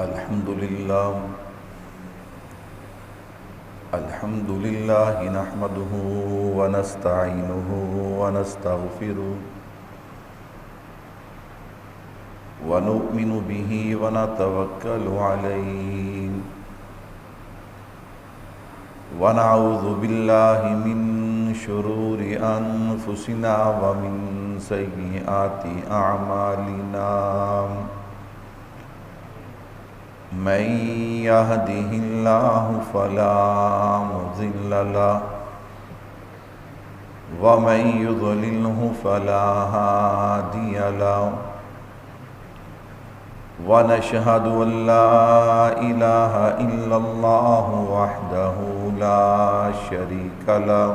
الحمد لله نحمده ونستعينه ونستغفره ونؤمن به ونتوكل عليه ونعوذ بالله من شرور أنفسنا ومن سيئات أعمالنا من يهده الله فلا مضل له ومن يضلله فلا هادي له ونشهد أن لا إله إلا الله وحده لا شريك له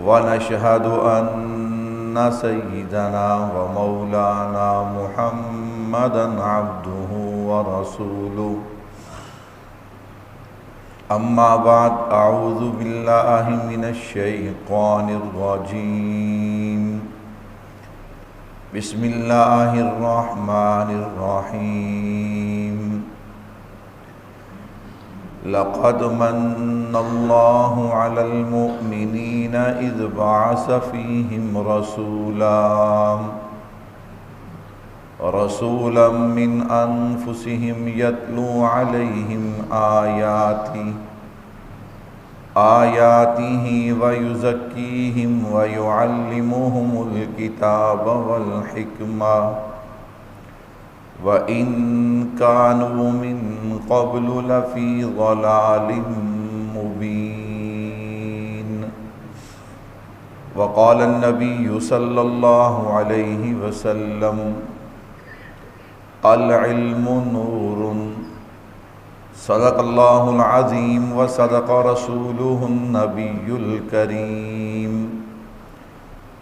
ونشهد أن سيدنا ومولانا محمدا عبده ورسوله أما بعد أعوذ بالله من الشيطان الرجيم بسم الله الرحمن الرحيم لقد من الله على المؤمنين إذ بعث فيهم رسولا من أنفسهم يتلو عليهم آياته ويزكيهم ويعلمهم الكتاب والحكمة وإن كانوا من قبل لفي ضلال مبين وقال النبي صلى الله عليه وسلم العلم نور صدق الله العظيم وصدق رسوله النبي الكريم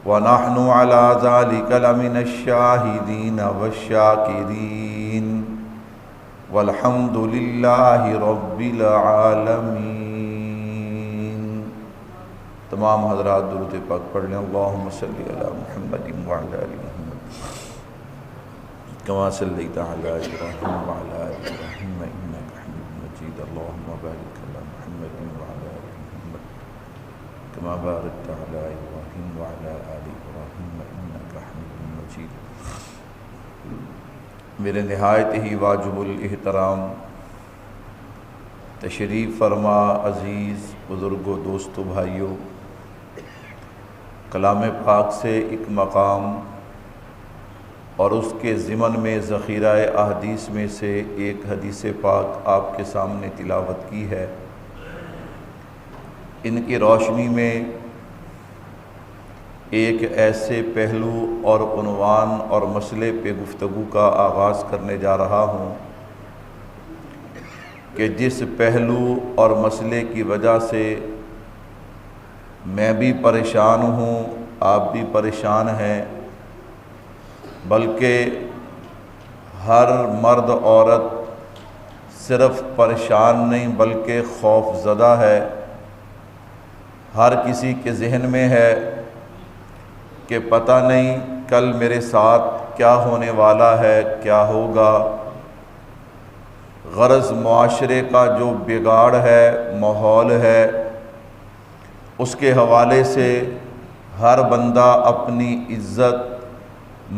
ونحن على ذلك لمن الشاهدين والشاكرين والحمد لله رب العالمين۔ تمام حضرات درود پاک پڑھ لیں۔ اللهم صل علی محمد وعلى آل محمد كما صليت على إبراهيم وعلى آل إبراهيم إنك حميد مجيد اللهم بارك على محمد وعلى آل محمد كما باركت على إبراهيم وعلى آل إبراهيم إنك حميد مجيد۔ میرے نہایت ہی واجب الاحترام تشریف فرما عزیز بزرگوں، دوستوں، بھائیوں، کلام پاک سے ایک مقام اور اس کے ضمن میں ذخیرہ احادیث میں سے ایک حدیث پاک آپ کے سامنے تلاوت کی ہے۔ ان کی روشنی میں ایک ایسے پہلو اور عنوان اور مسئلے پہ گفتگو کا آغاز کرنے جا رہا ہوں کہ جس پہلو اور مسئلے کی وجہ سے میں بھی پریشان ہوں، آپ بھی پریشان ہیں، بلکہ ہر مرد عورت صرف پریشان نہیں بلکہ خوف زدہ ہے۔ ہر کسی کے ذہن میں ہے کہ پتہ نہیں کل میرے ساتھ کیا ہونے والا ہے، کیا ہوگا۔ غرض معاشرے کا جو بگاڑ ہے، ماحول ہے، اس کے حوالے سے ہر بندہ اپنی عزت،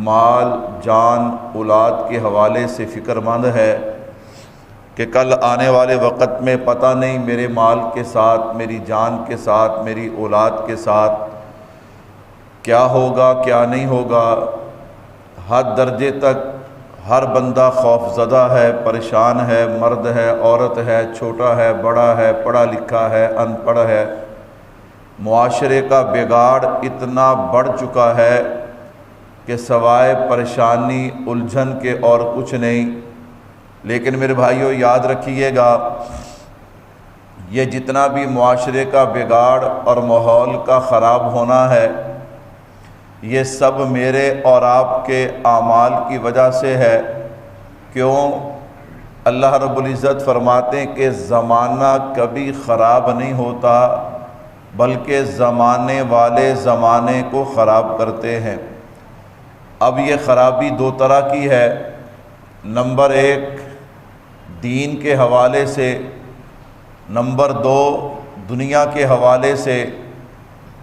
مال، جان، اولاد کے حوالے سے فکر مند ہے کہ کل آنے والے وقت میں پتہ نہیں میرے مال کے ساتھ، میری جان کے ساتھ، میری اولاد کے ساتھ کیا ہوگا، کیا نہیں ہوگا۔ حد درجے تک ہر بندہ خوف زدہ ہے، پریشان ہے، مرد ہے، عورت ہے، چھوٹا ہے، بڑا ہے، پڑھا لکھا ہے، ان پڑھ ہے۔ معاشرے کا بگاڑ اتنا بڑھ چکا ہے کہ سوائے پریشانی، الجھن کے اور کچھ نہیں۔ لیکن میرے بھائیوں یاد رکھیے گا، یہ جتنا بھی معاشرے کا بگاڑ اور ماحول کا خراب ہونا ہے، یہ سب میرے اور آپ کے اعمال کی وجہ سے ہے۔ کیوں؟ اللہ رب العزت فرماتے ہیں کہ زمانہ کبھی خراب نہیں ہوتا بلکہ زمانے والے زمانے کو خراب کرتے ہیں۔ اب یہ خرابی دو طرح کی ہے، نمبر 1 دین کے حوالے سے، نمبر 2 دنیا کے حوالے سے۔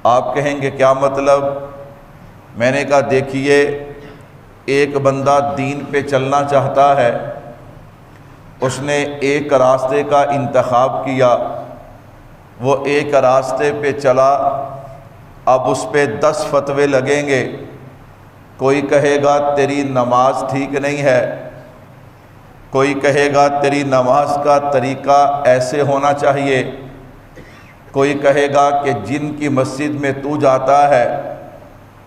آپ کہیں گے کیا مطلب؟ میں نے کہا دیکھیے، ایک بندہ دین پہ چلنا چاہتا ہے، اس نے ایک راستے کا انتخاب کیا، وہ ایک راستے پہ چلا، اب اس پہ 10 فتوے لگیں گے۔ کوئی کہے گا تیری نماز ٹھیک نہیں ہے، کوئی کہے گا تیری نماز کا طریقہ ایسے ہونا چاہیے، کوئی کہے گا کہ جن کی مسجد میں تو جاتا ہے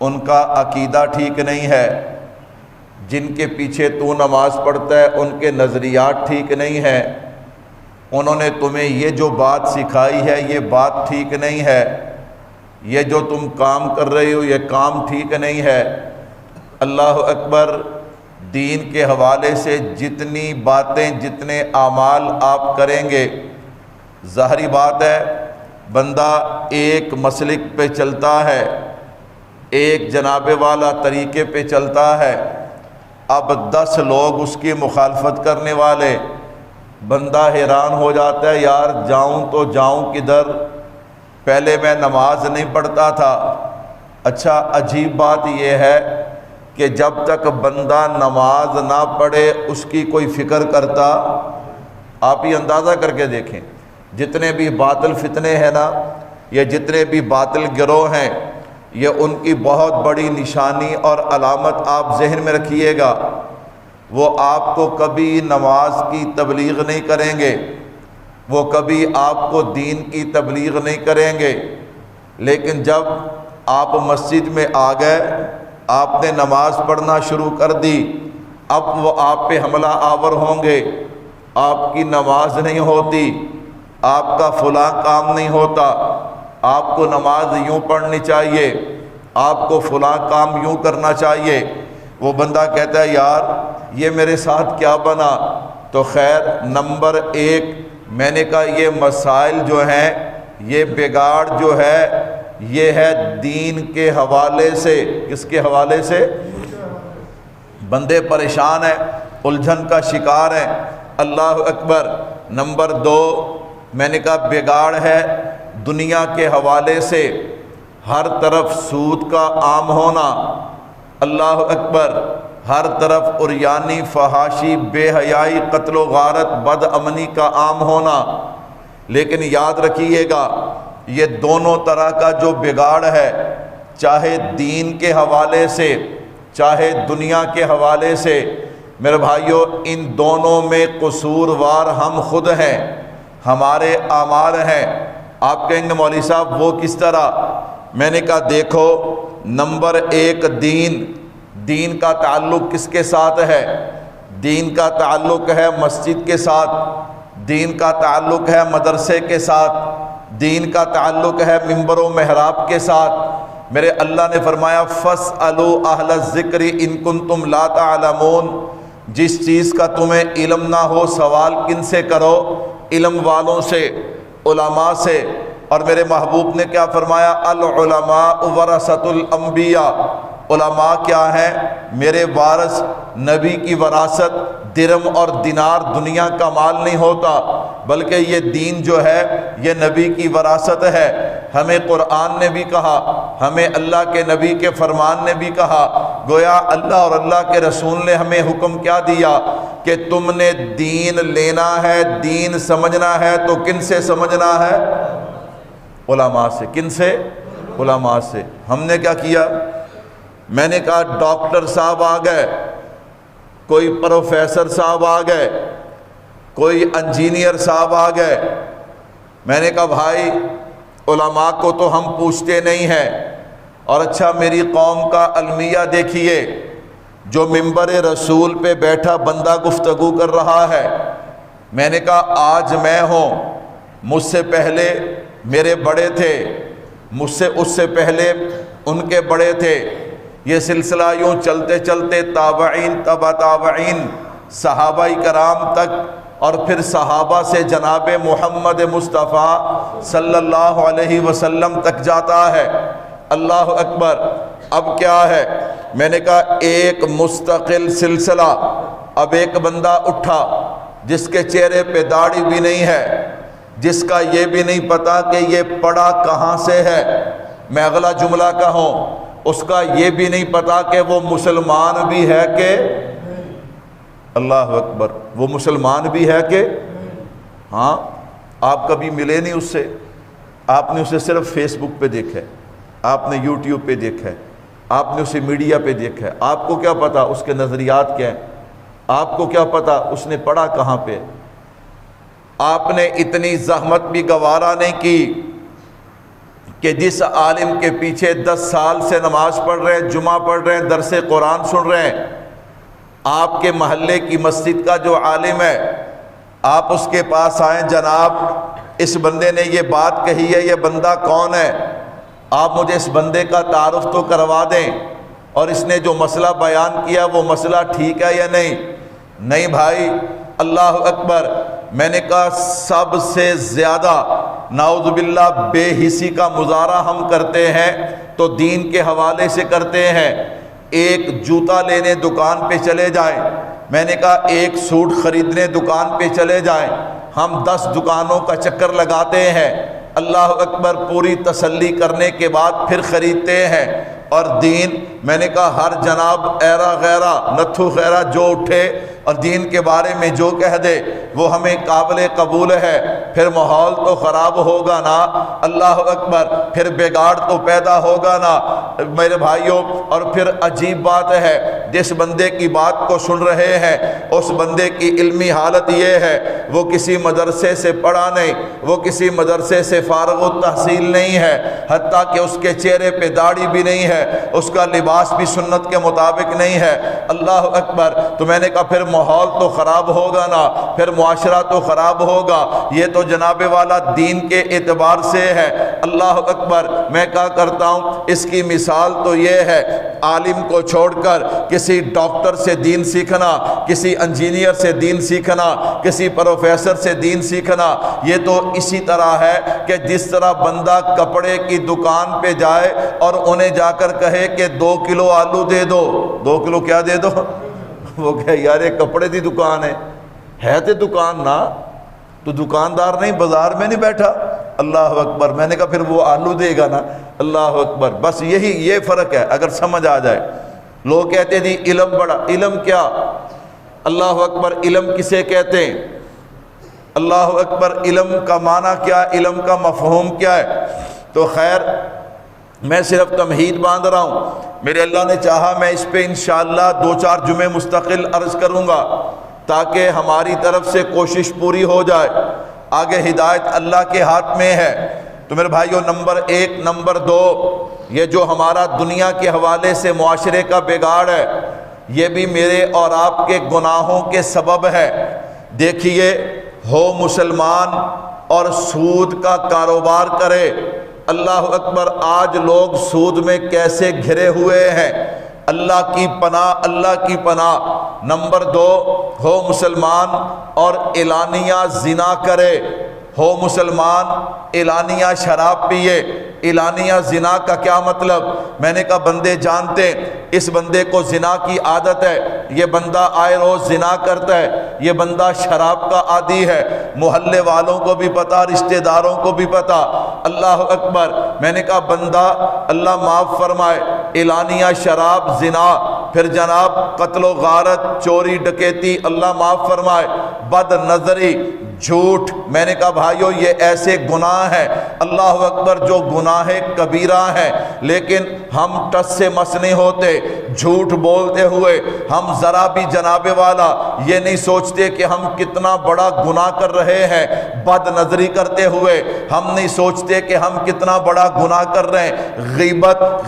ان کا عقیدہ ٹھیک نہیں ہے، جن کے پیچھے تو نماز پڑھتا ہے ان کے نظریات ٹھیک نہیں ہیں، انہوں نے تمہیں یہ جو بات سکھائی ہے یہ بات ٹھیک نہیں ہے، یہ جو تم کام کر رہے ہو یہ کام ٹھیک نہیں ہے۔ اللہ اکبر، دین کے حوالے سے جتنی باتیں، جتنے اعمال آپ کریں گے، ظاہری بات ہے بندہ ایک مسلک پہ چلتا ہے، ایک جناب والا طریقے پہ چلتا ہے، اب 10 لوگ اس کی مخالفت کرنے والے، بندہ حیران ہو جاتا ہے، یار جاؤں تو جاؤں کدھر؟ پہلے میں نماز نہیں پڑھتا تھا۔ اچھا، عجیب بات یہ ہے کہ جب تک بندہ نماز نہ پڑھے اس کی کوئی فکر کرتا؟ آپ ہی اندازہ کر کے دیکھیں، جتنے بھی باطل فتنے ہیں نا، یہ جتنے بھی باطل گروہ ہیں، یہ ان کی بہت بڑی نشانی اور علامت آپ ذہن میں رکھیے گا، وہ آپ کو کبھی نماز کی تبلیغ نہیں کریں گے، وہ کبھی آپ کو دین کی تبلیغ نہیں کریں گے، لیکن جب آپ مسجد میں آ گئے، آپ نے نماز پڑھنا شروع کر دی، اب وہ آپ پہ حملہ آور ہوں گے، آپ کی نماز نہیں ہوتی، آپ کا فلاں کام نہیں ہوتا، آپ کو نماز یوں پڑھنی چاہیے، آپ کو فلاں کام یوں کرنا چاہیے۔ وہ بندہ کہتا ہے یار یہ میرے ساتھ کیا بنا؟ تو خیر، نمبر 1 میں نے کہا یہ مسائل جو ہیں، یہ بگاڑ جو ہے یہ ہے دین کے حوالے سے۔ کس کے حوالے سے؟ بندے پریشان ہیں، الجھن کا شکار ہیں۔ اللہ اکبر۔ نمبر 2 میں نے کہا بگاڑ ہے دنیا کے حوالے سے، ہر طرف سود کا عام ہونا، اللہ اکبر، ہر طرف عریانی، فحاشی، بے حیائی، قتل و غارت، بد امنی کا عام ہونا۔ لیکن یاد رکھیے گا یہ دونوں طرح کا جو بگاڑ ہے، چاہے دین کے حوالے سے چاہے دنیا کے حوالے سے، میرے بھائیوں ان دونوں میں قصوروار ہم خود ہیں، ہمارے اعمال ہیں۔ آپ کہیں گے مولوی صاحب وہ کس طرح؟ میں نے کہا دیکھو، نمبر 1 دین کا تعلق کس کے ساتھ ہے؟ دین کا تعلق ہے مسجد کے ساتھ، دین کا تعلق ہے مدرسے کے ساتھ، دین کا تعلق ہے منبر و محراب کے ساتھ۔ میرے اللہ نے فرمایا فَاسْأَلُوا أَهْلَ الذِّكْرِ إِن كُنتُمْ لَا تَعْلَمُونَ، جس چیز کا تمہیں علم نہ ہو سوال کن سے کرو؟ علم والوں سے، علماء سے۔ اور میرے محبوب نے کیا فرمایا؟ العلماء ورثۃ الانبیاء، علماء کیا ہیں؟ میرے وارث۔ نبی کی وراثت درم اور دینار دنیا کا مال نہیں ہوتا، بلکہ یہ دین جو ہے یہ نبی کی وراثت ہے۔ ہمیں قرآن نے بھی کہا، ہمیں اللہ کے نبی کے فرمان نے بھی کہا، گویا اللہ اور اللہ کے رسول نے ہمیں حکم کیا دیا کہ تم نے دین لینا ہے، دین سمجھنا ہے تو کن سے سمجھنا ہے؟ علماء سے۔ کن سے؟ علماء سے۔ ہم نے کیا کیا؟ میں نے کہا ڈاکٹر صاحب آ گئے، کوئی پروفیسر صاحب آ گئے، کوئی انجینئر صاحب آ گئے۔ میں نے کہا بھائی علماء کو تو ہم پوچھتے نہیں ہیں۔ اور اچھا میری قوم کا المیہ دیکھیے، جو منبر رسول پہ بیٹھا بندہ گفتگو کر رہا ہے۔ میں نے کہا آج میں ہوں، مجھ سے پہلے میرے بڑے تھے، مجھ سے اس سے پہلے ان کے بڑے تھے، یہ سلسلہ یوں چلتے چلتے تابعین، تبع تابعین، صحابہ کرام تک، اور پھر صحابہ سے جناب محمد مصطفیٰ صلی اللہ علیہ وسلم تک جاتا ہے۔ اللہ اکبر۔ اب کیا ہے؟ میں نے کہا ایک مستقل سلسلہ، اب ایک بندہ اٹھا جس کے چہرے پہ داڑھی بھی نہیں ہے، جس کا یہ بھی نہیں پتا کہ یہ پڑھا کہاں سے ہے، میں اگلا جملہ کہوں، اس کا یہ بھی نہیں پتا کہ وہ مسلمان بھی ہے کہ، اللہ اکبر، وہ مسلمان بھی ہے کہ، ہاں آپ کبھی ملے نہیں اس سے، آپ نے اسے صرف فیس بک پہ دیکھا ہے، آپ نے یوٹیوب پہ دیکھا ہے، آپ نے اسے میڈیا پہ دیکھا ہے، آپ کو کیا پتا اس کے نظریات کیا ہیں، آپ کو کیا پتا اس نے پڑھا کہاں پہ۔ آپ نے اتنی زحمت بھی گوارا نہیں کی کہ جس عالم کے پیچھے 10 سال سے نماز پڑھ رہے ہیں، جمعہ پڑھ رہے ہیں، درس قرآن سن رہے ہیں، آپ کے محلے کی مسجد کا جو عالم ہے، آپ اس کے پاس آئیں، جناب اس بندے نے یہ بات کہی ہے، یہ بندہ کون ہے، آپ مجھے اس بندے کا تعارف تو کروا دیں، اور اس نے جو مسئلہ بیان کیا وہ مسئلہ ٹھیک ہے یا نہیں بھائی، اللہ اکبر۔ میں نے کہا سب سے زیادہ نعوذ باللہ بے حسی کا مظاہرہ ہم کرتے ہیں تو دین کے حوالے سے کرتے ہیں۔ ایک جوتا لینے دکان پہ چلے جائیں، میں نے کہا ایک سوٹ خریدنے دکان پہ چلے جائیں، ہم 10 دکانوں کا چکر لگاتے ہیں، اللہ اکبر، پوری تسلی کرنے کے بعد پھر خریدتے ہیں۔ اور دین، میں نے کہا ہر جناب ایرا غیرہ نتھو خیرہ جو اٹھے اور دین کے بارے میں جو کہہ دے وہ ہمیں قابل قبول ہے، پھر ماحول تو خراب ہوگا نا، اللہ اکبر، پھر بگاڑ تو پیدا ہوگا نا میرے بھائیوں۔ اور پھر عجیب بات ہے، جس بندے کی بات کو سن رہے ہیں اس بندے کی علمی حالت یہ ہے، وہ کسی مدرسے سے پڑھا نہیں، وہ کسی مدرسے سے فارغ التحصیل نہیں ہے، حتیٰ کہ اس کے چہرے پہ داڑھی بھی نہیں ہے، اس کا لباس بھی سنت کے مطابق نہیں ہے، اللہ اکبر۔ تو میں نے کہا پھر ماحول تو خراب ہوگا نا، پھر معاشرہ تو خراب ہوگا، یہ تو جناب والا دین کے اعتبار سے ہے، اللہ اکبر۔ میں کہا کرتا ہوں اس کی مثال تو یہ ہے، عالم کو چھوڑ کر کسی ڈاکٹر سے دین سیکھنا، کسی انجینئر سے دین سیکھنا، کسی پروفیسر سے دین سیکھنا، یہ تو اسی طرح ہے کہ جس طرح بندہ کپڑے کی دکان پہ جائے اور انہیں جا کر کہے کہ 2 کلو آلو دے دو، 2 کلو کیا دے دو، وہ کہے یار یہ کپڑے دی دکان ہے تے دکان نا، تو دکاندار نہیں، بازار میں نہیں بیٹھا، اللہ اکبر۔ میں نے کہا پھر وہ آلو دے گا نا، اللہ اکبر۔ بس یہ فرق ہے، اگر سمجھ آ جائے۔ لوگ کہتے جی علم بڑا، علم کیا، اللہ اکبر، علم کسے کہتے ہیں، اللہ اکبر، علم کا معنی کیا، علم کا مفہوم کیا ہے۔ تو خیر میں صرف تمہید باندھ رہا ہوں، میرے اللہ نے چاہا میں اس پہ انشاءاللہ 2-4 جمعے مستقل عرض کروں گا تاکہ ہماری طرف سے کوشش پوری ہو جائے، آگے ہدایت اللہ کے ہاتھ میں ہے۔ تو میرے بھائیوں، نمبر 1، نمبر 2، یہ جو ہمارا دنیا کے حوالے سے معاشرے کا بگاڑ ہے، یہ بھی میرے اور آپ کے گناہوں کے سبب ہے۔ دیکھیے، ہو مسلمان اور سود کا کاروبار کرے، اللہ اکبر، آج لوگ سود میں کیسے گھرے ہوئے ہیں، اللہ کی پناہ، اللہ کی پناہ۔ نمبر 2، ہو مسلمان اور اعلانیہ زنا کرے، ہو مسلمان اعلانیہ شراب پیے۔ اعلانیہ زنا کا کیا مطلب؟ میں نے کہا بندے جانتے ہیں اس بندے کو زنا کی عادت ہے، یہ بندہ آئے روز زنا کرتا ہے، یہ بندہ شراب کا عادی ہے، محلے والوں کو بھی پتا، رشتہ داروں کو بھی پتا، اللہ اکبر۔ میں نے کہا بندہ، اللہ معاف فرمائے، اعلانیہ شراب، زنا، پھر جناب قتل و غارت، چوری ڈکیتی، اللہ معاف فرمائے، بد نظری، جھوٹ۔ میں نے کہا بھائیو یہ ایسے گناہ ہیں، اللہ اکبر، جو گناہ کبیرہ ہیں، لیکن ہم ٹس سے مس نہیں ہوتے۔ جھوٹ بولتے ہوئے ہم ذرا بھی جناب والا یہ نہیں سوچتے کہ ہم کتنا بڑا گناہ کر رہے ہیں۔ بد نظری کرتے ہوئے ہم نہیں سوچتے کہ ہم کتنا بڑا گناہ کر رہے ہیں۔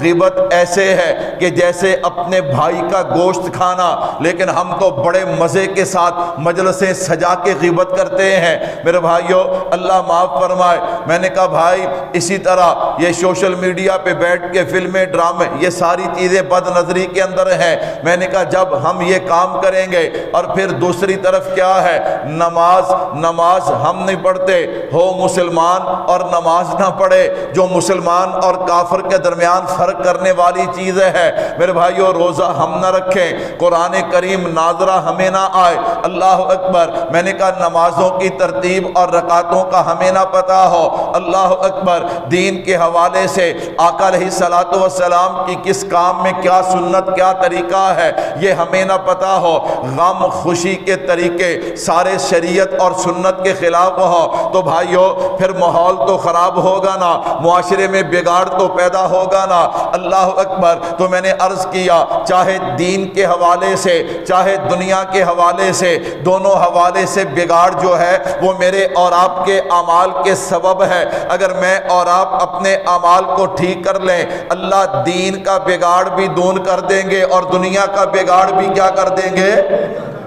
غیبت ایسے ہے کہ جیسے اپنے بھائی کا گوشت کھانا، لیکن ہم تو بڑے مزے کے ساتھ مجلسیں سجا کے غیبت کرتے ہیں۔ میرے بھائیو اللہ معاف فرمائے۔ میں نے کہا بھائی اسی طرح یہ سوشل میڈیا پہ بیٹھ کے فلمیں، ڈرامے، یہ ساری چیزیں بد نظری کے اندر ہیں۔ میں نے کہا جب ہم یہ کام کریں گے، اور پھر دوسری طرف کیا ہے، نماز ہم نہیں پڑھتے، ہو مسلمان اور نماز نہ پڑھے، جو مسلمان اور کافر کے درمیان فرق کرنے والی چیز ہے، ہے۔ میرے بھائیو روزہ ہم نہ رکھیں، قرآن کریم ناظرہ ہمیں نہ آئے، اللہ اکبر، میں نے کہا نمازوں کی ترتیب اور رکعتوں کا ہمیں نہ پتہ ہو، اللہ اکبر، دین کے حوالے سے آقا علیہ الصلوۃ والسلام کی کس کام میں کیا سنت کیا طریقہ ہے یہ ہمیں نہ پتہ ہو، غم خوشی کے طریقے سارے شریعت اور سنت کے خلاف ہو تو بھائیو پھر ماحول تو خراب ہوگا نا، معاشرے میں بگاڑ تو پیدا ہوگا نا، اللہ اکبر۔ تو میں نے عرض کیا چاہے دین کے حوالے سے چاہے دنیا کے حوالے سے، دونوں حوالے سے بگاڑ جو ہے وہ میرے اور آپ کے اعمال کے سبب ہے۔ اگر میں اور آپ اپنے اعمال کو ٹھیک کر لیں، اللہ دین کا بگاڑ بھی دور کر دیں گے اور دنیا کا بگاڑ بھی کیا کر دیں گے؟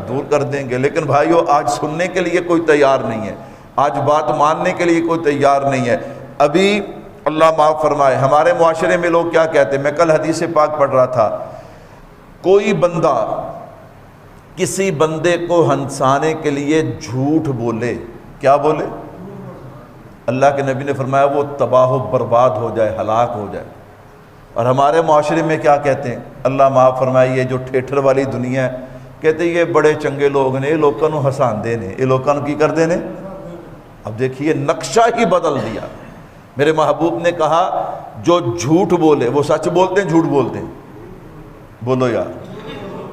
دور کر دیں گے۔ لیکن بھائیو آج سننے کے لیے کوئی تیار نہیں ہے، آج بات ماننے کے لیے کوئی تیار نہیں ہے۔ ابھی اللہ معاف فرمائے ہمارے معاشرے میں لوگ کیا کہتے ہیں، میں کل حدیث پاک پڑھ رہا تھا، کوئی بندہ کسی بندے کو ہنسانے کے لیے جھوٹ بولے، کیا بولے؟ اللہ کے نبی نے فرمایا وہ تباہ و برباد ہو جائے، ہلاک ہو جائے۔ اور ہمارے معاشرے میں کیا کہتے ہیں، اللہ معاف فرمائے، یہ جو ٹھیٹر والی دنیا ہے، کہتے ہیں یہ بڑے چنگے لوگ نے، یہ لوگوں کو ہسان دے نے، یہ لوگوں کی کر دے نے۔ اب دیکھیے نقشہ ہی بدل دیا۔ میرے محبوب نے کہا جو جھوٹ بولے، وہ سچ بولتے ہیں جھوٹ بولتے ہیں؟ بولو یار،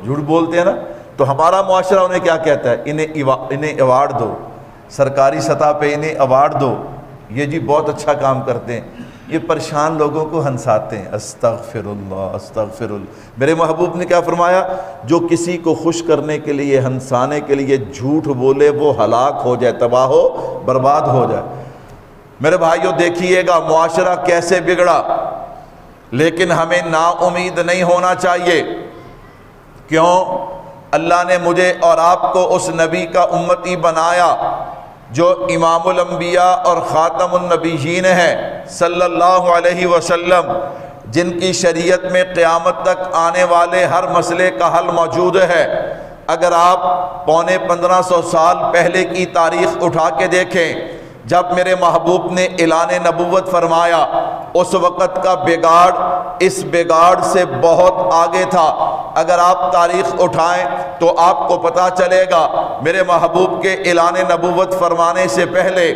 جھوٹ بولتے ہیں نا؟ تو ہمارا معاشرہ انہیں کیا کہتا ہے، انہیں ایوارڈ دو، سرکاری سطح پہ انہیں ایوارڈ دو، یہ جی بہت اچھا کام کرتے ہیں، یہ پریشان لوگوں کو ہنساتے ہیں۔ استغفر اللہ استغفر اللہ۔ میرے محبوب نے کیا فرمایا، جو کسی کو خوش کرنے کے لیے ہنسانے کے لیے جھوٹ بولے وہ ہلاک ہو جائے، تباہ و برباد ہو جائے۔ میرے بھائیوں دیکھیے گا معاشرہ کیسے بگڑا، لیکن ہمیں نا امید نہیں ہونا چاہیے۔ کیوں؟ اللہ نے مجھے اور آپ کو اس نبی کا امتی بنایا جو امام الانبیاء اور خاتم النبیین ہے صلی اللہ علیہ وسلم، جن کی شریعت میں قیامت تک آنے والے ہر مسئلے کا حل موجود ہے۔ اگر آپ 1500 سال پہلے کی تاریخ اٹھا کے دیکھیں، جب میرے محبوب نے اعلان نبوت فرمایا، اس وقت کا بگاڑ اس بگاڑ سے بہت آگے تھا۔ اگر آپ تاریخ اٹھائیں تو آپ کو پتہ چلے گا میرے محبوب کے اعلان نبوت فرمانے سے پہلے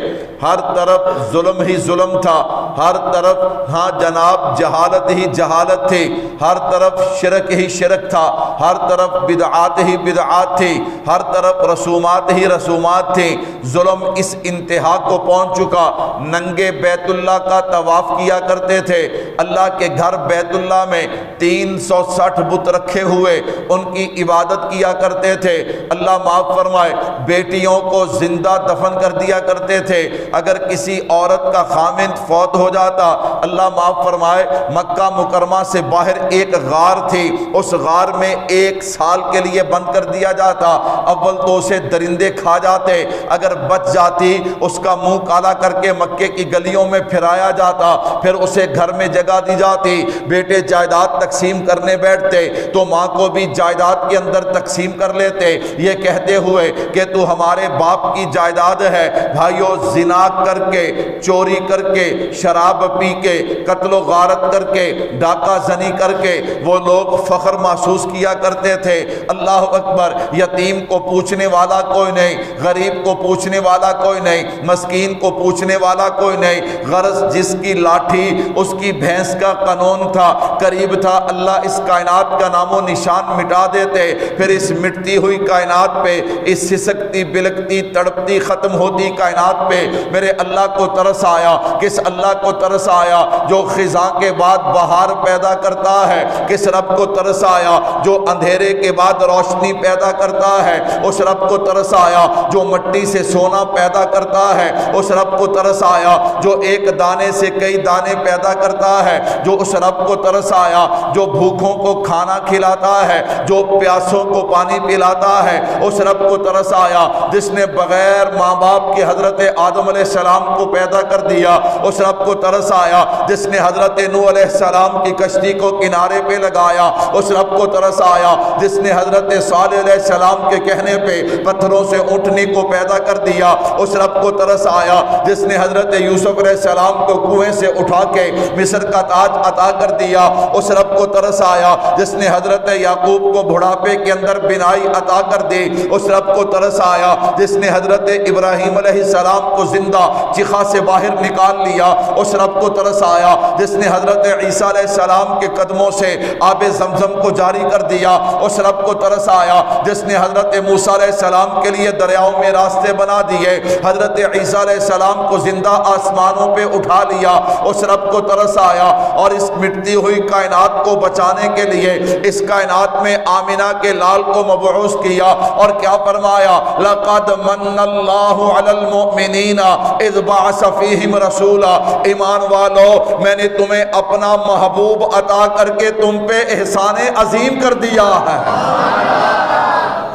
ہر طرف ظلم ہی ظلم تھا، ہر طرف ہاں جناب جہالت ہی جہالت تھی، ہر طرف شرک ہی شرک تھا، ہر طرف بدعات ہی بدعات تھی، ہر طرف رسومات ہی رسومات تھی۔ ظلم اس انتہا کو پہنچ چکا، ننگے بیت اللہ کا طواف کیا کرتے تھے، اللہ کے گھر بیت اللہ میں 360 بت رکھے ہوئے ان کی عبادت کیا کرتے تھے۔ اللہ معاف فرمائے بیٹیوں کو زندہ دفن کر دیا کرتے تھے۔ اگر کسی عورت کا خامند فوت ہو جاتا، اللہ معاف فرمائے مکہ مکرمہ سے باہر ایک غار تھی، اس غار میں 1 سال کے لیے بند کر دیا جاتا۔ اول تو اسے درندے کھا جاتے، اگر بچ جاتی اس کا منہ کالا کر کے مکے کی گلیوں میں پھرایا جاتا، پھر اسے گھر میں جگہ دی جاتی۔ بیٹے جائیداد تقسیم کرنے بیٹھتے تو ماں کو بھی جائیداد کے اندر تقسیم کر لیتے، یہ کہتے ہوئے کہ تو ہمارے باپ کی جائیداد ہے۔ بھائیو زنا کر کے، چوری کر کے، شراب پی کے، قتل و غارت کر کے، ڈاکہ زنی کر کے وہ لوگ فخر محسوس کیا کرتے تھے۔ اللہ اکبر، یتیم کو پوچھنے والا کوئی نہیں، غریب کو پوچھنے والا کوئی نہیں، مسکین کو پوچھنے والا کوئی نہیں۔ غرض جس کی لاٹھی اس کی بھینس کا قانون تھا، قریب تھا اللہ اس کائنات کا نام و نشان مٹا دیتے۔ پھر اس مٹتی ہوئی کائنات پہ، اس سسکتی بلکتی تڑپتی ختم ہوتی کائنات پہ میرے اللہ کو ترس آیا۔ کس اللہ کو ترس آیا جو خزاں کے بعد بہار پیدا کرتا ہے؟ کس رب کو ترس آیا جو اندھیرے کے بعد روشنی پیدا کرتا ہے؟ اس رب کو ترس آیا جو مٹی سے سونا پیدا کرتا ہے۔ اس رب کو ترس آیا جو ایک دانے سے کئی دانے پیدا کرتا ہے۔ جو اس رب کو ترس آیا جو بھوکوں کو کھانا کھلاتا ہے، جو پیاسوں کو پانی پلاتا ہے۔ اس رب کو ترس آیا جس نے بغیر ماں باپ کے حضرت آدم علیہ السلام کو پیدا کر دیا۔ اس رب کو ترس آیا جس نے حضرت نوح علیہ السلام کی کشتی کو کنارے پہ لگایا۔ اس رب کو ترس آیا جس نے حضرت صالح علیہ السلام کے کہنے پہ پتھروں سے اونٹنی کو پیدا کر دیا۔ اس رب کو ترس آیا جس نے حضرت یوسف علیہ السلام کو کنویں سے اٹھا کے مصر کا تاج عطا کر دیا، اس رب کو ترس آیا جس نے حضرت یعقوب کو بڑھاپے کے اندر بینائی عطا کر دی، اس رب کو ترس آیا جس نے حضرت ابراہیم علیہ السلام کو زندہ چخا سے باہر نکال لیا، اس رب کو ترس آیا جس نے حضرت عیسیٰ علیہ السلام کے قدموں سے آب زمزم کو جاری کر دیا، اس رب کو ترس آیا جس نے حضرت موسیٰ علیہ السلام کے لیے دریاؤں میں راستے بنا دیے، حضرت عیسیٰ علیہ السلام کو زندہ آسمانوں پہ اٹھا لیا، اس رب کو ترس آیا اور اس مٹتی ہوئی کائنات کو بچانے کے لیے اس کائنات میں آمنہ کے لال کو مبعوث کیا، اور کیا فرمایا؟ لَقَدْ مَنَّ اللَّهُ عَلَى الْمُؤْمِنِينَ اِذْ بَعَثَ فِيهِمْ رَسُولًا، ایمان والو میں نے تمہیں اپنا محبوب عطا کر کے تم پہ احسان عظیم کر دیا ہے۔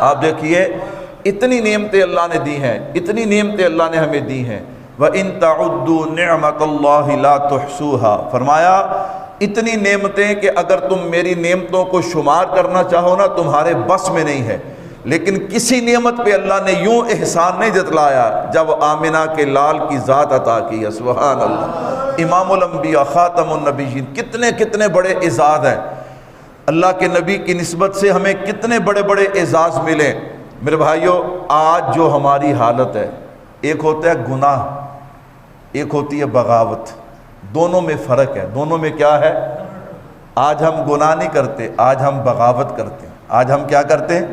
آپ دیکھیے اتنی نعمتیں اللہ نے دی ہیں، اتنی نعمتیں اللہ نے ہمیں دی ہیں۔ وَإِن تَعُدُّوا نِعْمَةَ اللَّهِ لَا تُحْصُوهَا، فرمایا اتنی نعمتیں کہ اگر تم میری نعمتوں کو شمار کرنا چاہو نا تمہارے بس میں نہیں ہے، لیکن کسی نعمت پہ اللہ نے یوں احسان نہیں جتلایا جب آمنہ کے لال کی ذات عطا کی ہے۔ سبحان اللہ، امام الانبیاء خاتم النبیین، کتنے کتنے بڑے اعزاز ہیں اللہ کے نبی کی نسبت سے، ہمیں کتنے بڑے بڑے اعزاز ملے۔ میرے بھائیو، آج جو ہماری حالت ہے، ایک ہوتا ہے گناہ، ایک ہوتی ہے بغاوت، دونوں میں فرق ہے۔ دونوں میں کیا ہے؟ آج ہم گناہ نہیں کرتے، آج ہم بغاوت کرتے ہیں۔ آج ہم کیا کرتے ہیں؟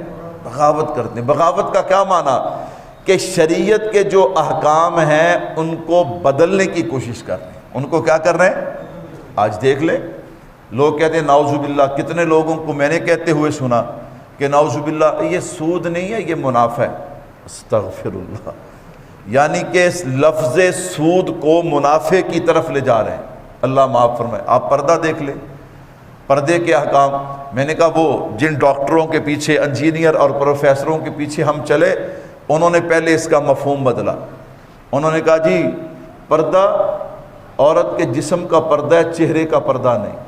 بغاوت کرتے ہیں۔ بغاوت کا کیا معنی؟ کہ شریعت کے جو احکام ہیں ان کو بدلنے کی کوشش کر رہے ہیں، ان کو کیا کر رہے ہیں؟ آج دیکھ لیں، لوگ کہتے ہیں نعوذ باللہ، کتنے لوگوں کو میں نے کہتے ہوئے سنا کہ نعوذ باللہ یہ سود نہیں ہے، یہ منافع ہے۔ استغفر اللہ، یعنی کہ اس لفظ سود کو منافع کی طرف لے جا رہے ہیں۔ اللہ معاف فرمائے۔ آپ پردہ دیکھ لیں، پردے کے احکام، میں نے کہا وہ جن ڈاکٹروں کے پیچھے، انجینئر اور پروفیسروں کے پیچھے ہم چلے، انہوں نے پہلے اس کا مفہوم بدلا۔ انہوں نے کہا جی پردہ عورت کے جسم کا پردہ ہے، چہرے کا پردہ نہیں۔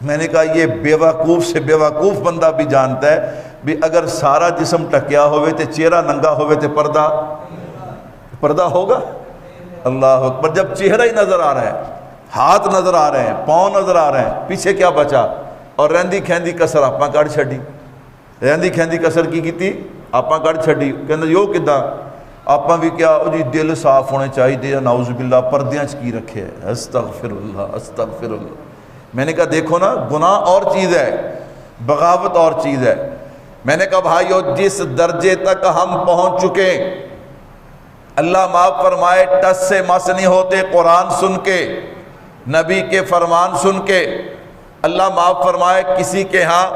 میں نے کہا یہ بیوقوف سے بیوقوف بندہ بھی جانتا ہے بھی اگر سارا جسم ٹکیا ہوئے تے چہرہ ننگا ہوئے تے پردہ ہوگا؟ اللہ اکبر۔ جب چہرہ ہی نظر آ رہا ہے، ہاتھ نظر آ رہے ہیں، پاؤں نظر آ رہے ہیں، پیچھے کیا بچا؟ اور رہندی کھیندی کسر آپاں کڑ چھڑی، رہندی کھیندی کسر کی کیتی؟ آپاں کڑ چھڑی۔ کہندے یو کداں؟ آپاں بھی کیا جی دل صاف ہونے چاہیے، نعوذ باللہ پردیاں چ کی رکھے ہے۔ استغفر اللہ، استغفر اللہ۔ میں نے کہا دیکھو نا، گناہ اور چیز ہے، بغاوت اور چیز ہے۔ میں نے کہا بھائیو، جس درجے تک ہم پہنچ چکے، اللہ معاف فرمائے، ٹس سے مس نہیں ہوتے قرآن سن کے، نبی کے فرمان سن کے۔ اللہ معاف فرمائے، کسی کے ہاں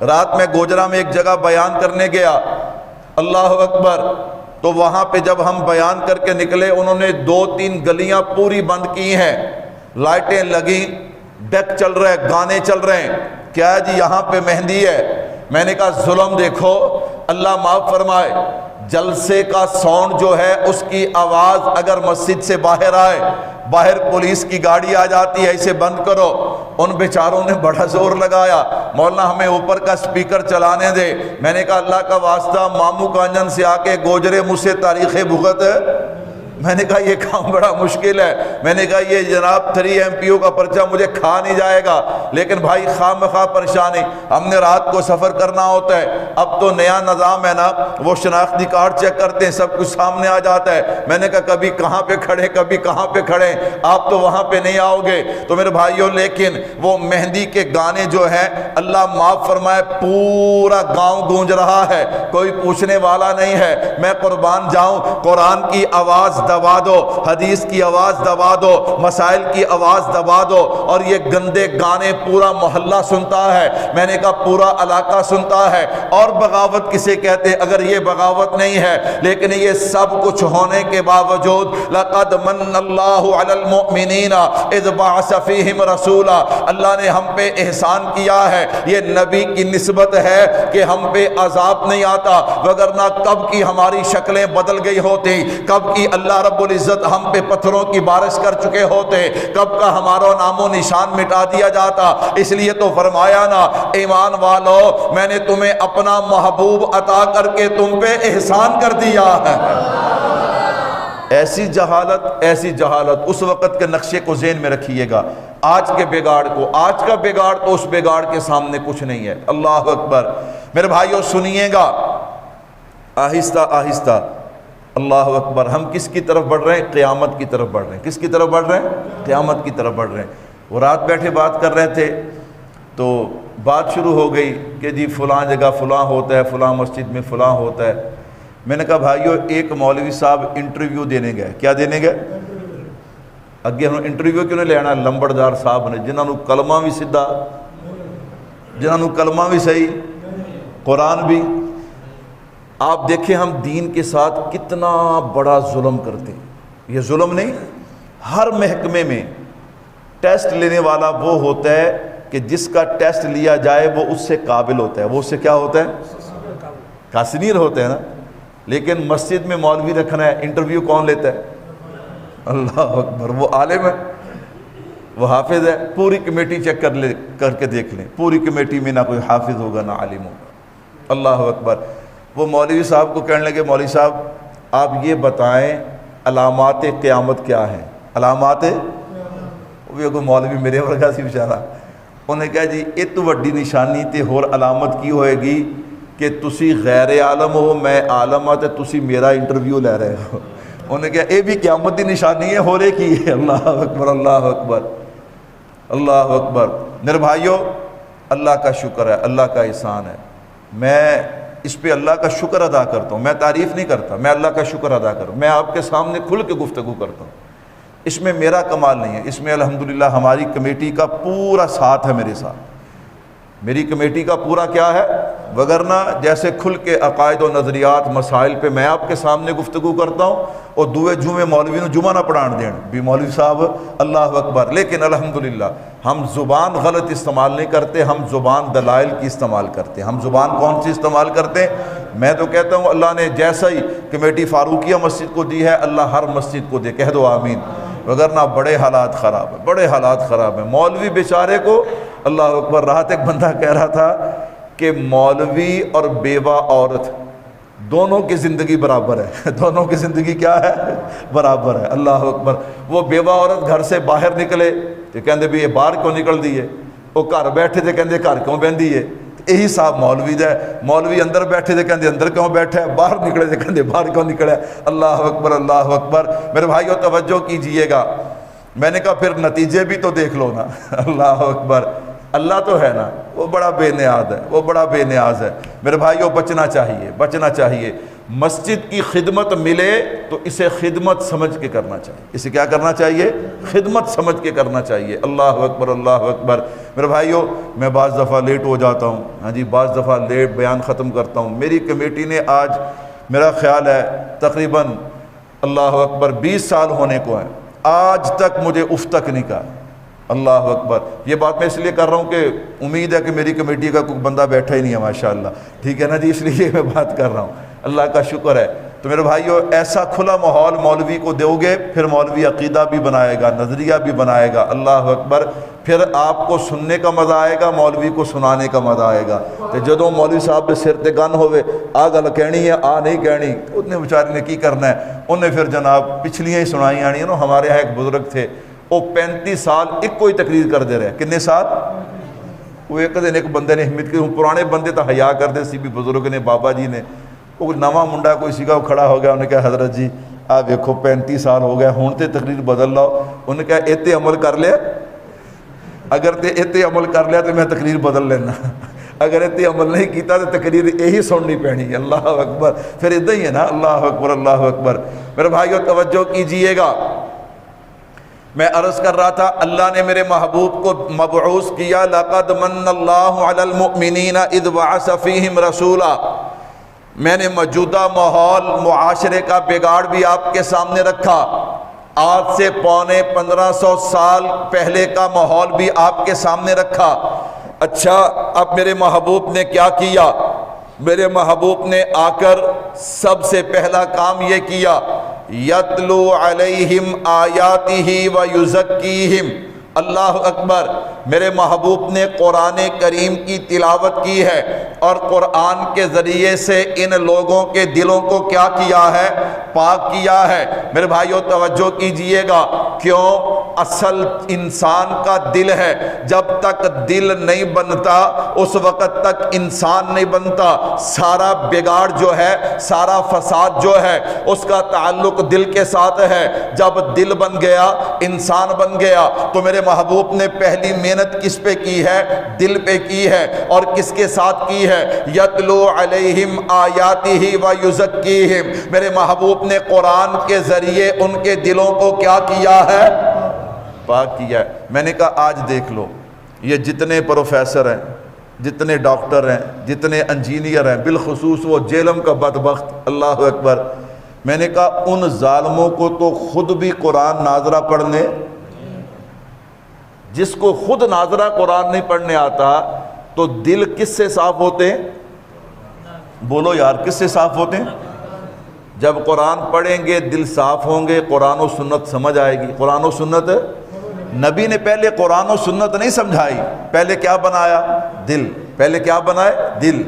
رات میں گوجرا میں ایک جگہ بیان کرنے گیا، اللہ اکبر، تو وہاں پہ جب ہم بیان کر کے نکلے، انہوں نے 2-3 گلیاں پوری بند کی ہیں، لائٹیں لگی، ڈیک چل رہے، گانے چل رہے ہیں، کیا ہے جی یہاں پہ مہندی ہے۔ میں نے کہا ظلم دیکھو، اللہ معاف فرمائے، جلسے کا ساؤنڈ جو ہے اس کی آواز اگر مسجد سے باہر آئے، باہر پولیس کی گاڑی آ جاتی ہے، اسے بند کرو۔ ان بیچاروں نے بڑا زور لگایا، مولانا ہمیں اوپر کا سپیکر چلانے دے۔ میں نے کہا اللہ کا واسطہ، مامو کانجن سے آ کے گوجرے مجھ سے تاریخ بھگت ہے۔ میں نے کہا یہ کام بڑا مشکل ہے۔ میں نے کہا یہ جناب 3 MPO کا پرچہ مجھے کھا نہیں جائے گا، لیکن بھائی خواہ مخواہ پریشانی، ہم نے رات کو سفر کرنا ہوتا ہے۔ اب تو نیا نظام ہے نا، وہ شناختی کارڈ چیک کرتے ہیں، سب کچھ سامنے آ جاتا ہے۔ میں نے کہا کبھی کہاں پہ کھڑے، کبھی کہاں پہ کھڑے، آپ تو وہاں پہ نہیں آؤ گے۔ تو میرے بھائیوں، لیکن وہ مہندی کے گانے جو ہیں، اللہ معاف فرمائے، پورا گاؤں گونج رہا ہے، کوئی پوچھنے والا نہیں ہے۔ میں قربان جاؤں، قرآن کی آواز دبا دو، حدیث کی آواز دبا دو، مسائل کی آواز دبا دو، اور یہ گندے گانے پورا محلہ سنتا ہے۔ میں نے کہا پورا علاقہ سنتا ہے۔ اور بغاوت کسے کہتے ہیں اگر یہ بغاوت نہیں ہے؟ لیکن یہ سب کچھ ہونے کے باوجود، لقد من اللہ علی المؤمنین اذ بعث فیہم رسولا، اللہ نے ہم پہ احسان کیا ہے۔ یہ نبی کی نسبت ہے کہ ہم پہ عذاب نہیں آتا، وگرنہ کب کی ہماری شکلیں بدل گئی ہوتی، کب کی اللہ رب العزت ہم پہ پتھروں کی بارش کر چکے ہوتے، کب کا ہمارا نام و نشان مٹا دیا جاتا۔ اس لیے تو فرمایا نا، ایمان والو میں نے تمہیں اپنا محبوب عطا کر کے تم پہ احسان کر دیا ہے۔ ایسی جہالت اس وقت کے نقشے کو ذہن میں رکھیے گا، آج کے بگاڑ کو، آج کا بگاڑ تو اس بگاڑ کے سامنے کچھ نہیں ہے۔ اللہ اکبر۔ میرے بھائیوں سنیے گا آہستہ آہستہ، اللہ اکبر۔ ہم کس کی طرف بڑھ رہے ہیں؟ قیامت کی طرف بڑھ رہے ہیں۔ کس کی طرف بڑھ رہے ہیں؟ قیامت کی طرف بڑھ رہے ہیں۔ وہ رات بیٹھے بات کر رہے تھے تو بات شروع ہو گئی کہ جی فلاں جگہ فلاں ہوتا ہے، فلاں مسجد میں فلاں ہوتا ہے۔ میں نے کہا بھائیو، ایک مولوی صاحب انٹرویو دینے گئے۔ کیا دینے گئے؟ اگے ہم انٹرویو کیوں نہیں لینا؟ لمبڑدار صاحب نے، جنہوں نے کلمہ بھی سیدھا، جنہوں نے کلمہ بھی صحیح، قرآن بھی۔ آپ دیکھیں ہم دین کے ساتھ کتنا بڑا ظلم کرتے ہیں۔ یہ ظلم نہیں، ہر محکمے میں ٹیسٹ لینے والا وہ ہوتا ہے کہ جس کا ٹیسٹ لیا جائے وہ اس سے قابل ہوتا ہے۔ وہ اس سے کیا ہوتا ہے؟ کاسنیر ہوتے ہیں نا۔ لیکن مسجد میں مولوی رکھنا ہے، انٹرویو کون لیتا ہے؟ اللہ اکبر۔ وہ عالم ہے، وہ حافظ ہے، پوری کمیٹی چیک کر کے دیکھ لیں، پوری کمیٹی میں نہ کوئی حافظ ہوگا نہ عالم ہوگا۔ اللہ اکبر۔ وہ مولوی صاحب کو کہنے لگے مولوی صاحب آپ یہ بتائیں علامات قیامت کیا ہیں؟ علامات، وہ مولوی میرے ورگا سی بیچارہ، انہوں نے کہا جی ایک وڈی نشانی تے ہور علامت کی ہوئے گی کہ تسی غیر عالم ہو، میں عالم ہاں تے تسی میرا انٹرویو لے رہے ہو۔ انہوں نے کہا اے بھی قیامت دی نشانی ہے، ہو رہے کی ہے۔ اللہ اکبر، اللہ اکبر، اللہ اکبر۔ میرے بھائیو اللہ کا شکر ہے، اللہ کا احسان ہے۔ میں اس پہ اللہ کا شکر ادا کرتا ہوں، میں تعریف نہیں کرتا، میں اللہ کا شکر ادا کرتا ہوں۔ میں آپ کے سامنے کھل کے گفتگو کرتا ہوں، اس میں میرا کمال نہیں ہے، اس میں الحمدللہ ہماری کمیٹی کا پورا ساتھ ہے میرے ساتھ، میری کمیٹی کا پورا کیا ہے، وگرنہ جیسے کھل کے عقائد و نظریات مسائل پہ میں آپ کے سامنے گفتگو کرتا ہوں اور دوے جمعے مولوی نے جمعہ نہ پڑھان دین بھی مولوی صاحب اللہ اکبر۔ لیکن الحمدللہ ہم زبان غلط استعمال نہیں کرتے، ہم زبان دلائل کی استعمال کرتے ہیں۔ ہم زبان کون سی استعمال کرتے ہیں؟ میں تو کہتا ہوں اللہ نے جیسا ہی کمیٹی فاروقیہ مسجد کو دی ہے اللہ ہر مسجد کو دے، کہہ دو آمین، وگرنہ بڑے حالات خراب ہیں، بڑے حالات خراب ہیں۔ مولوی بیچارے کو اللہ اکبر، رات ایک بندہ کہہ رہا تھا کہ مولوی اور بیوہ عورت دونوں کی زندگی برابر ہے، دونوں کی زندگی کیا ہے؟ برابر ہے۔ اللہ اکبر۔ وہ بیوہ عورت گھر سے باہر نکلے تو کہندے بھی یہ باہر کیوں نکل دی ہے، وہ گھر بیٹھے تھے کہندے گھر کیوں بہندی ہے، یہی صاحب مولوی دا ہے۔ مولوی اندر بیٹھے تھے کہندے اندر کیوں بیٹھا ہے، باہر نکلے تھے کہندے باہر کیوں نکلا ہے۔ اللہ اکبر، اللہ اکبر۔ میرے بھائیو توجہ کیجئے گا، میں نے کہا پھر نتیجے بھی تو دیکھ لو نا۔ اللہ اکبر۔ اللہ تو ہے نا، وہ بڑا بے نیاز ہے، وہ بڑا بے نیاز ہے۔ میرے بھائیو بچنا چاہیے، بچنا چاہیے۔ مسجد کی خدمت ملے تو اسے خدمت سمجھ کے کرنا چاہیے، اسے کیا کرنا چاہیے؟ خدمت سمجھ کے کرنا چاہیے۔ اللہ اکبر، اللہ اکبر۔ میرے بھائیو میں بعض دفعہ لیٹ ہو جاتا ہوں، ہاں جی بعض دفعہ لیٹ بیان ختم کرتا ہوں۔ میری کمیٹی نے آج میرا خیال ہے تقریباً اللہ اکبر 20 سال ہونے کو ہیں، آج تک مجھے اف تک نہیں کہا۔ اللہ اکبر۔ یہ بات میں اس لیے کر رہا ہوں کہ امید ہے کہ میری کمیٹی کا کوئی بندہ بیٹھا ہی نہیں ہے ماشاءاللہ، ٹھیک ہے نا جی، اس لیے میں بات کر رہا ہوں۔ اللہ کا شکر ہے۔ تو میرے بھائیو ایسا کھلا ماحول مولوی کو دو گے، پھر مولوی عقیدہ بھی بنائے گا، نظریہ بھی بنائے گا۔ اللہ اکبر۔ پھر آپ کو سننے کا مزہ آئے گا، مولوی کو سنانے کا مزہ آئے گا۔ تو جدوں مولوی صاحب دے سر تے گن ہوئے آ گل کہنی ہے آ نہیں کہنی، انہیں بیچارے نے کی کرنا ہے، انہیں پھر جناب پچھلیاں ہی سنائی آنی ہے نا۔ ہمارے یہاں ایک بزرگ تھے، وہ 35 سال ایک کوئی تقریر کر دے رہے، کتنے سال؟ وہ ایک دن ایک بندے نے ہمت کی، پرانے بندے تو حیا کردے سی بھی، بزرگ نے بابا جی نے، وہ نواں منڈا کوئی سیگا وہ کھڑا ہو گیا، انہوں نے کہا حضرت جی آ دیکھو 35 سال ہو گیا ہوں تے تقریر بدل لاؤ۔ انہوں نے کہا ایتے عمل کر لیا، اگر تے ایتے عمل کر لیا تو میں تقریر بدل لینا، اگر ایتے عمل نہیں کیتا تو تقریر یہی سننی پینی ہے۔ اللہ اکبر۔ پھر ادھا ہی ہے نا۔ اللہ اکبر، اللہ اکبر۔ میرے بھائیو توجہ کیجئے گا، میں عرض کر رہا تھا اللہ نے میرے محبوب کو مبعوث کیا، لَقَدْ مَنَّ اللَّهُ عَلَى الْمُؤْمِنِينَ إِذْ بَعَثَ فِيهِمْ رَسُولًا۔ میں نے موجودہ ماحول معاشرے کا بگاڑ بھی آپ کے سامنے رکھا، آج سے 1500 سال پہلے کا ماحول بھی آپ کے سامنے رکھا۔ اچھا اب میرے محبوب نے کیا کیا؟ میرے محبوب نے آ کر سب سے پہلا کام یہ کیا، یتلو علیہم آیاتہ ویزکیہم، اللہ اکبر، میرے محبوب نے قرآن کریم کی تلاوت کی ہے اور قرآن کے ذریعے سے ان لوگوں کے دلوں کو کیا کیا ہے؟ پاک کیا ہے۔ میرے بھائیوں توجہ کیجئے گا، کیوں؟ اصل انسان کا دل ہے، جب تک دل نہیں بنتا اس وقت تک انسان نہیں بنتا۔ سارا بگاڑ جو ہے، سارا فساد جو ہے، اس کا تعلق دل کے ساتھ ہے۔ جب دل بن گیا، انسان بن گیا، تو میرے محبوب نے پہلی محنت کس پہ کی ہے؟ دل پہ کی ہے۔ اور کس کے ساتھ کی ہے؟ یتلو علیہم آیاتہ ویزکیہم، میرے محبوب نے قرآن کے ذریعے ان کے دلوں کو کیا کیا ہے؟ پاک کیا ہے۔ میں نے کہا آج دیکھ لو، یہ جتنے پروفیسر ہیں، جتنے ڈاکٹر ہیں، جتنے انجینئر ہیں، بالخصوص وہ جیلم کا بدبخت، اللہ اکبر، میں نے کہا ان ظالموں کو تو خود بھی قرآن ناظرہ پڑھنے، جس کو خود ناظرہ قرآن نہیں پڑھنے آتا، تو دل کس سے صاف ہوتے ہیں؟ بولو یار، کس سے صاف ہوتے ہیں؟ جب قرآن پڑھیں گے دل صاف ہوں گے، قرآن و سنت سمجھ آئے گی۔ قرآن و سنت، نبی نے پہلے قرآن و سنت نہیں سمجھائی، پہلے کیا بنایا؟ دل۔ پہلے کیا بنائے؟ دل۔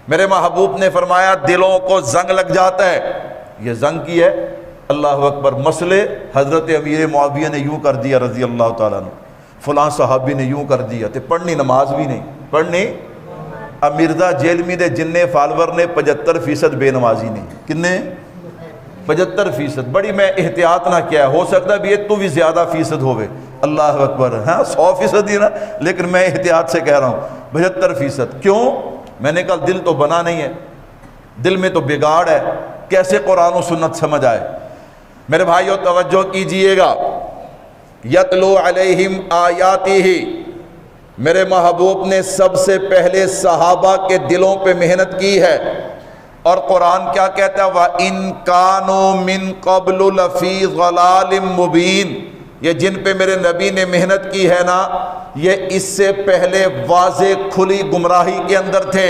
میرے محبوب نے فرمایا دلوں کو زنگ لگ جاتا ہے، یہ زنگ کی ہے، اللہ اکبر۔ مسئلے حضرت امیر معاویہ نے یوں کر دیا رضی اللہ تعالیٰ عنہ، فلاں صحابی نے یوں کر دیا، تے پڑھنی نماز بھی نہیں پڑھنی۔ اب مرزا جیلمی دے جننے فالور نے 75% بے نمازی نہیں، کتنے؟ 75%۔ بڑی میں احتیاط نہ کیا ہے، ہو سکتا بھی یہ تو بھی زیادہ فیصد ہوئے، اللہ اکبر، ہاں 100% ہی نا، لیکن میں احتیاط سے کہہ رہا ہوں 75%۔ کیوں؟ میں نے کہا دل تو بنا نہیں ہے، دل میں تو بگاڑ ہے، کیسے قرآن و سنت سمجھ آئے؟ میرے بھائیو توجہ کیجئے گا، یتلو علیہم آیاتہ، میرے محبوب نے سب سے پہلے صحابہ کے دلوں پہ محنت کی ہے۔ اور قرآن کیا کہتا ہے؟ وَإِن كَانُوا مِن قَبْلُ لَفِي ضَلَالٍ مُبِينٍ، یہ جن پہ میرے نبی نے محنت کی ہے نا، یہ اس سے پہلے واضح کھلی گمراہی کے اندر تھے،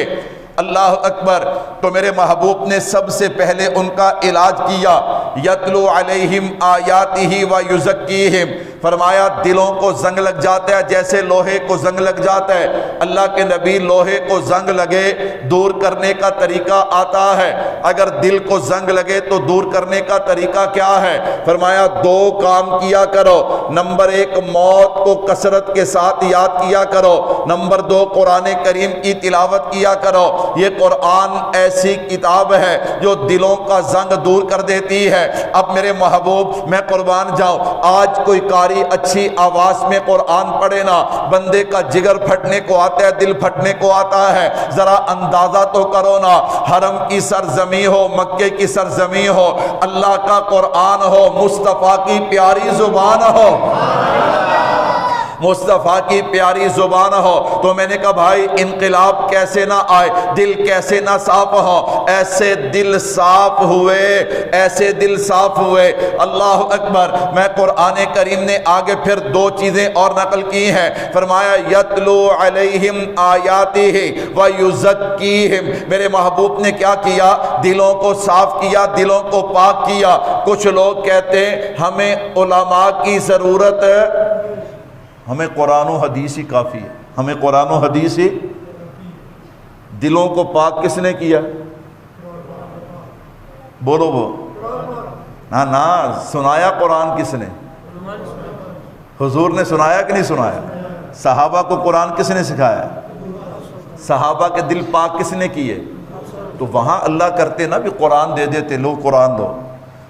اللہ اکبر۔ تو میرے محبوب نے سب سے پہلے ان کا علاج کیا، یتلو علیہم آیاتہ ویزکیہم، فرمایا دلوں کو زنگ لگ جاتا ہے جیسے لوہے کو زنگ لگ جاتا ہے۔ اللہ کے نبی لوہے کو زنگ لگے دور کرنے کا طریقہ آتا ہے، اگر دل کو زنگ لگے تو دور کرنے کا طریقہ کیا ہے؟ فرمایا دو کام کیا کرو، نمبر 1 موت کو کثرت کے ساتھ یاد کیا کرو، نمبر 2 قرآن کریم کی تلاوت کیا کرو۔ یہ قرآن ایسی کتاب ہے جو دلوں کا زنگ دور کر دیتی ہے۔ اب میرے محبوب میں قربان جاؤں، آج کوئی قاری اچھی آواز میں قرآن پڑھے نا، بندے کا جگر پھٹنے کو آتا ہے، دل پھٹنے کو آتا ہے۔ ذرا اندازہ تو کرو نا، حرم کی سرزمین ہو، مکے کی سرزمین ہو، اللہ کا قرآن ہو، مصطفیٰ کی پیاری زبان ہو، مصطفیٰ کی پیاری زبان ہو، تو میں نے کہا بھائی انقلاب کیسے نہ آئے، دل کیسے نہ صاف ہو؟ ایسے دل صاف ہوئے، ایسے دل صاف ہوئے، اللہ اکبر۔ میں قرآن کریم نے آگے پھر 2 چیزیں اور نقل کی ہیں، فرمایا یتلو علیہم آیاتہ ویزکیہم، میرے محبوب نے کیا کیا؟ دلوں کو صاف کیا، دلوں کو پاک کیا۔ کچھ لوگ کہتے ہیں ہمیں علماء کی ضرورت ہے، ہمیں قرآن و حدیث ہی کافی ہے، ہمیں قرآن و حدیث ہی۔ دلوں کو پاک کس نے کیا؟ بولو وہ نا سنایا قرآن کس نے؟ حضور نے سنایا کہ نہیں سنایا؟ صحابہ کو قرآن کس نے سکھایا؟ صحابہ کے دل پاک کس نے کیے؟ تو وہاں اللہ کرتے نا بھی قرآن دے دیتے، لو قرآن دو،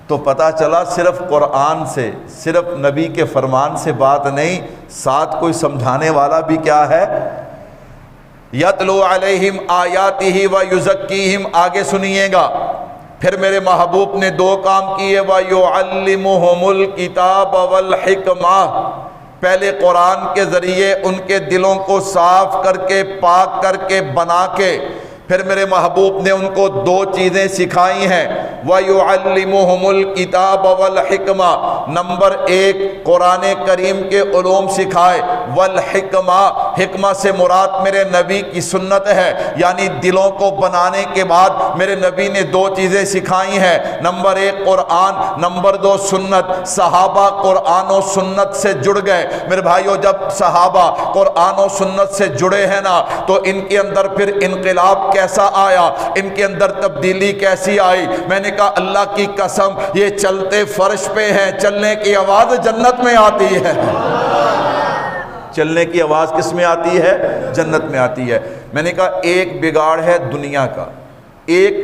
تو پتہ چلا صرف قرآن سے، صرف نبی کے فرمان سے بات نہیں، ساتھ کوئی سمجھانے والا بھی کیا ہے؟ یتلو علیہم آیاتہ ویزکیہم، آگے سنیے گا۔ پھر میرے محبوب نے 2 کام کیے، وَيُعَلِّمُهُمُ الْكِتَابَ وَالْحِكْمَةَ، پہلے قرآن کے ذریعے ان کے دلوں کو صاف کر کے، پاک کر کے، بنا کے، پھر میرے محبوب نے ان کو 2 چیزیں سکھائی ہیں، وَيُعَلِّمُهُمُ الْكِتَابَ وَالْحِكْمَةَ، نمبر 1 قرآن کریم کے علوم سکھائے، وَالْحِكْمَةَ، حکمت سے مراد میرے نبی کی سنت ہے، یعنی دلوں کو بنانے کے بعد میرے نبی نے دو چیزیں سکھائی ہیں، نمبر ایک قرآن، نمبر دو سنت۔ صحابہ قرآن و سنت سے جڑ گئے میرے بھائیو، جب صحابہ قرآن و سنت سے جڑے ہیں نا تو ان کے اندر پھر انقلاب کیسا آیا، ان کے اندر تبدیلی کیسی آئی۔ میں نے کہا اللہ کی قسم یہ چلتے فرش پہ ہیں، چلنے کی آواز جنت میں آتی ہے، چلنے کی آواز کس میں آتی ہے؟ جنت میں آتی ہے۔ میں نے کہا ایک بگاڑ ہے دنیا کا، ایک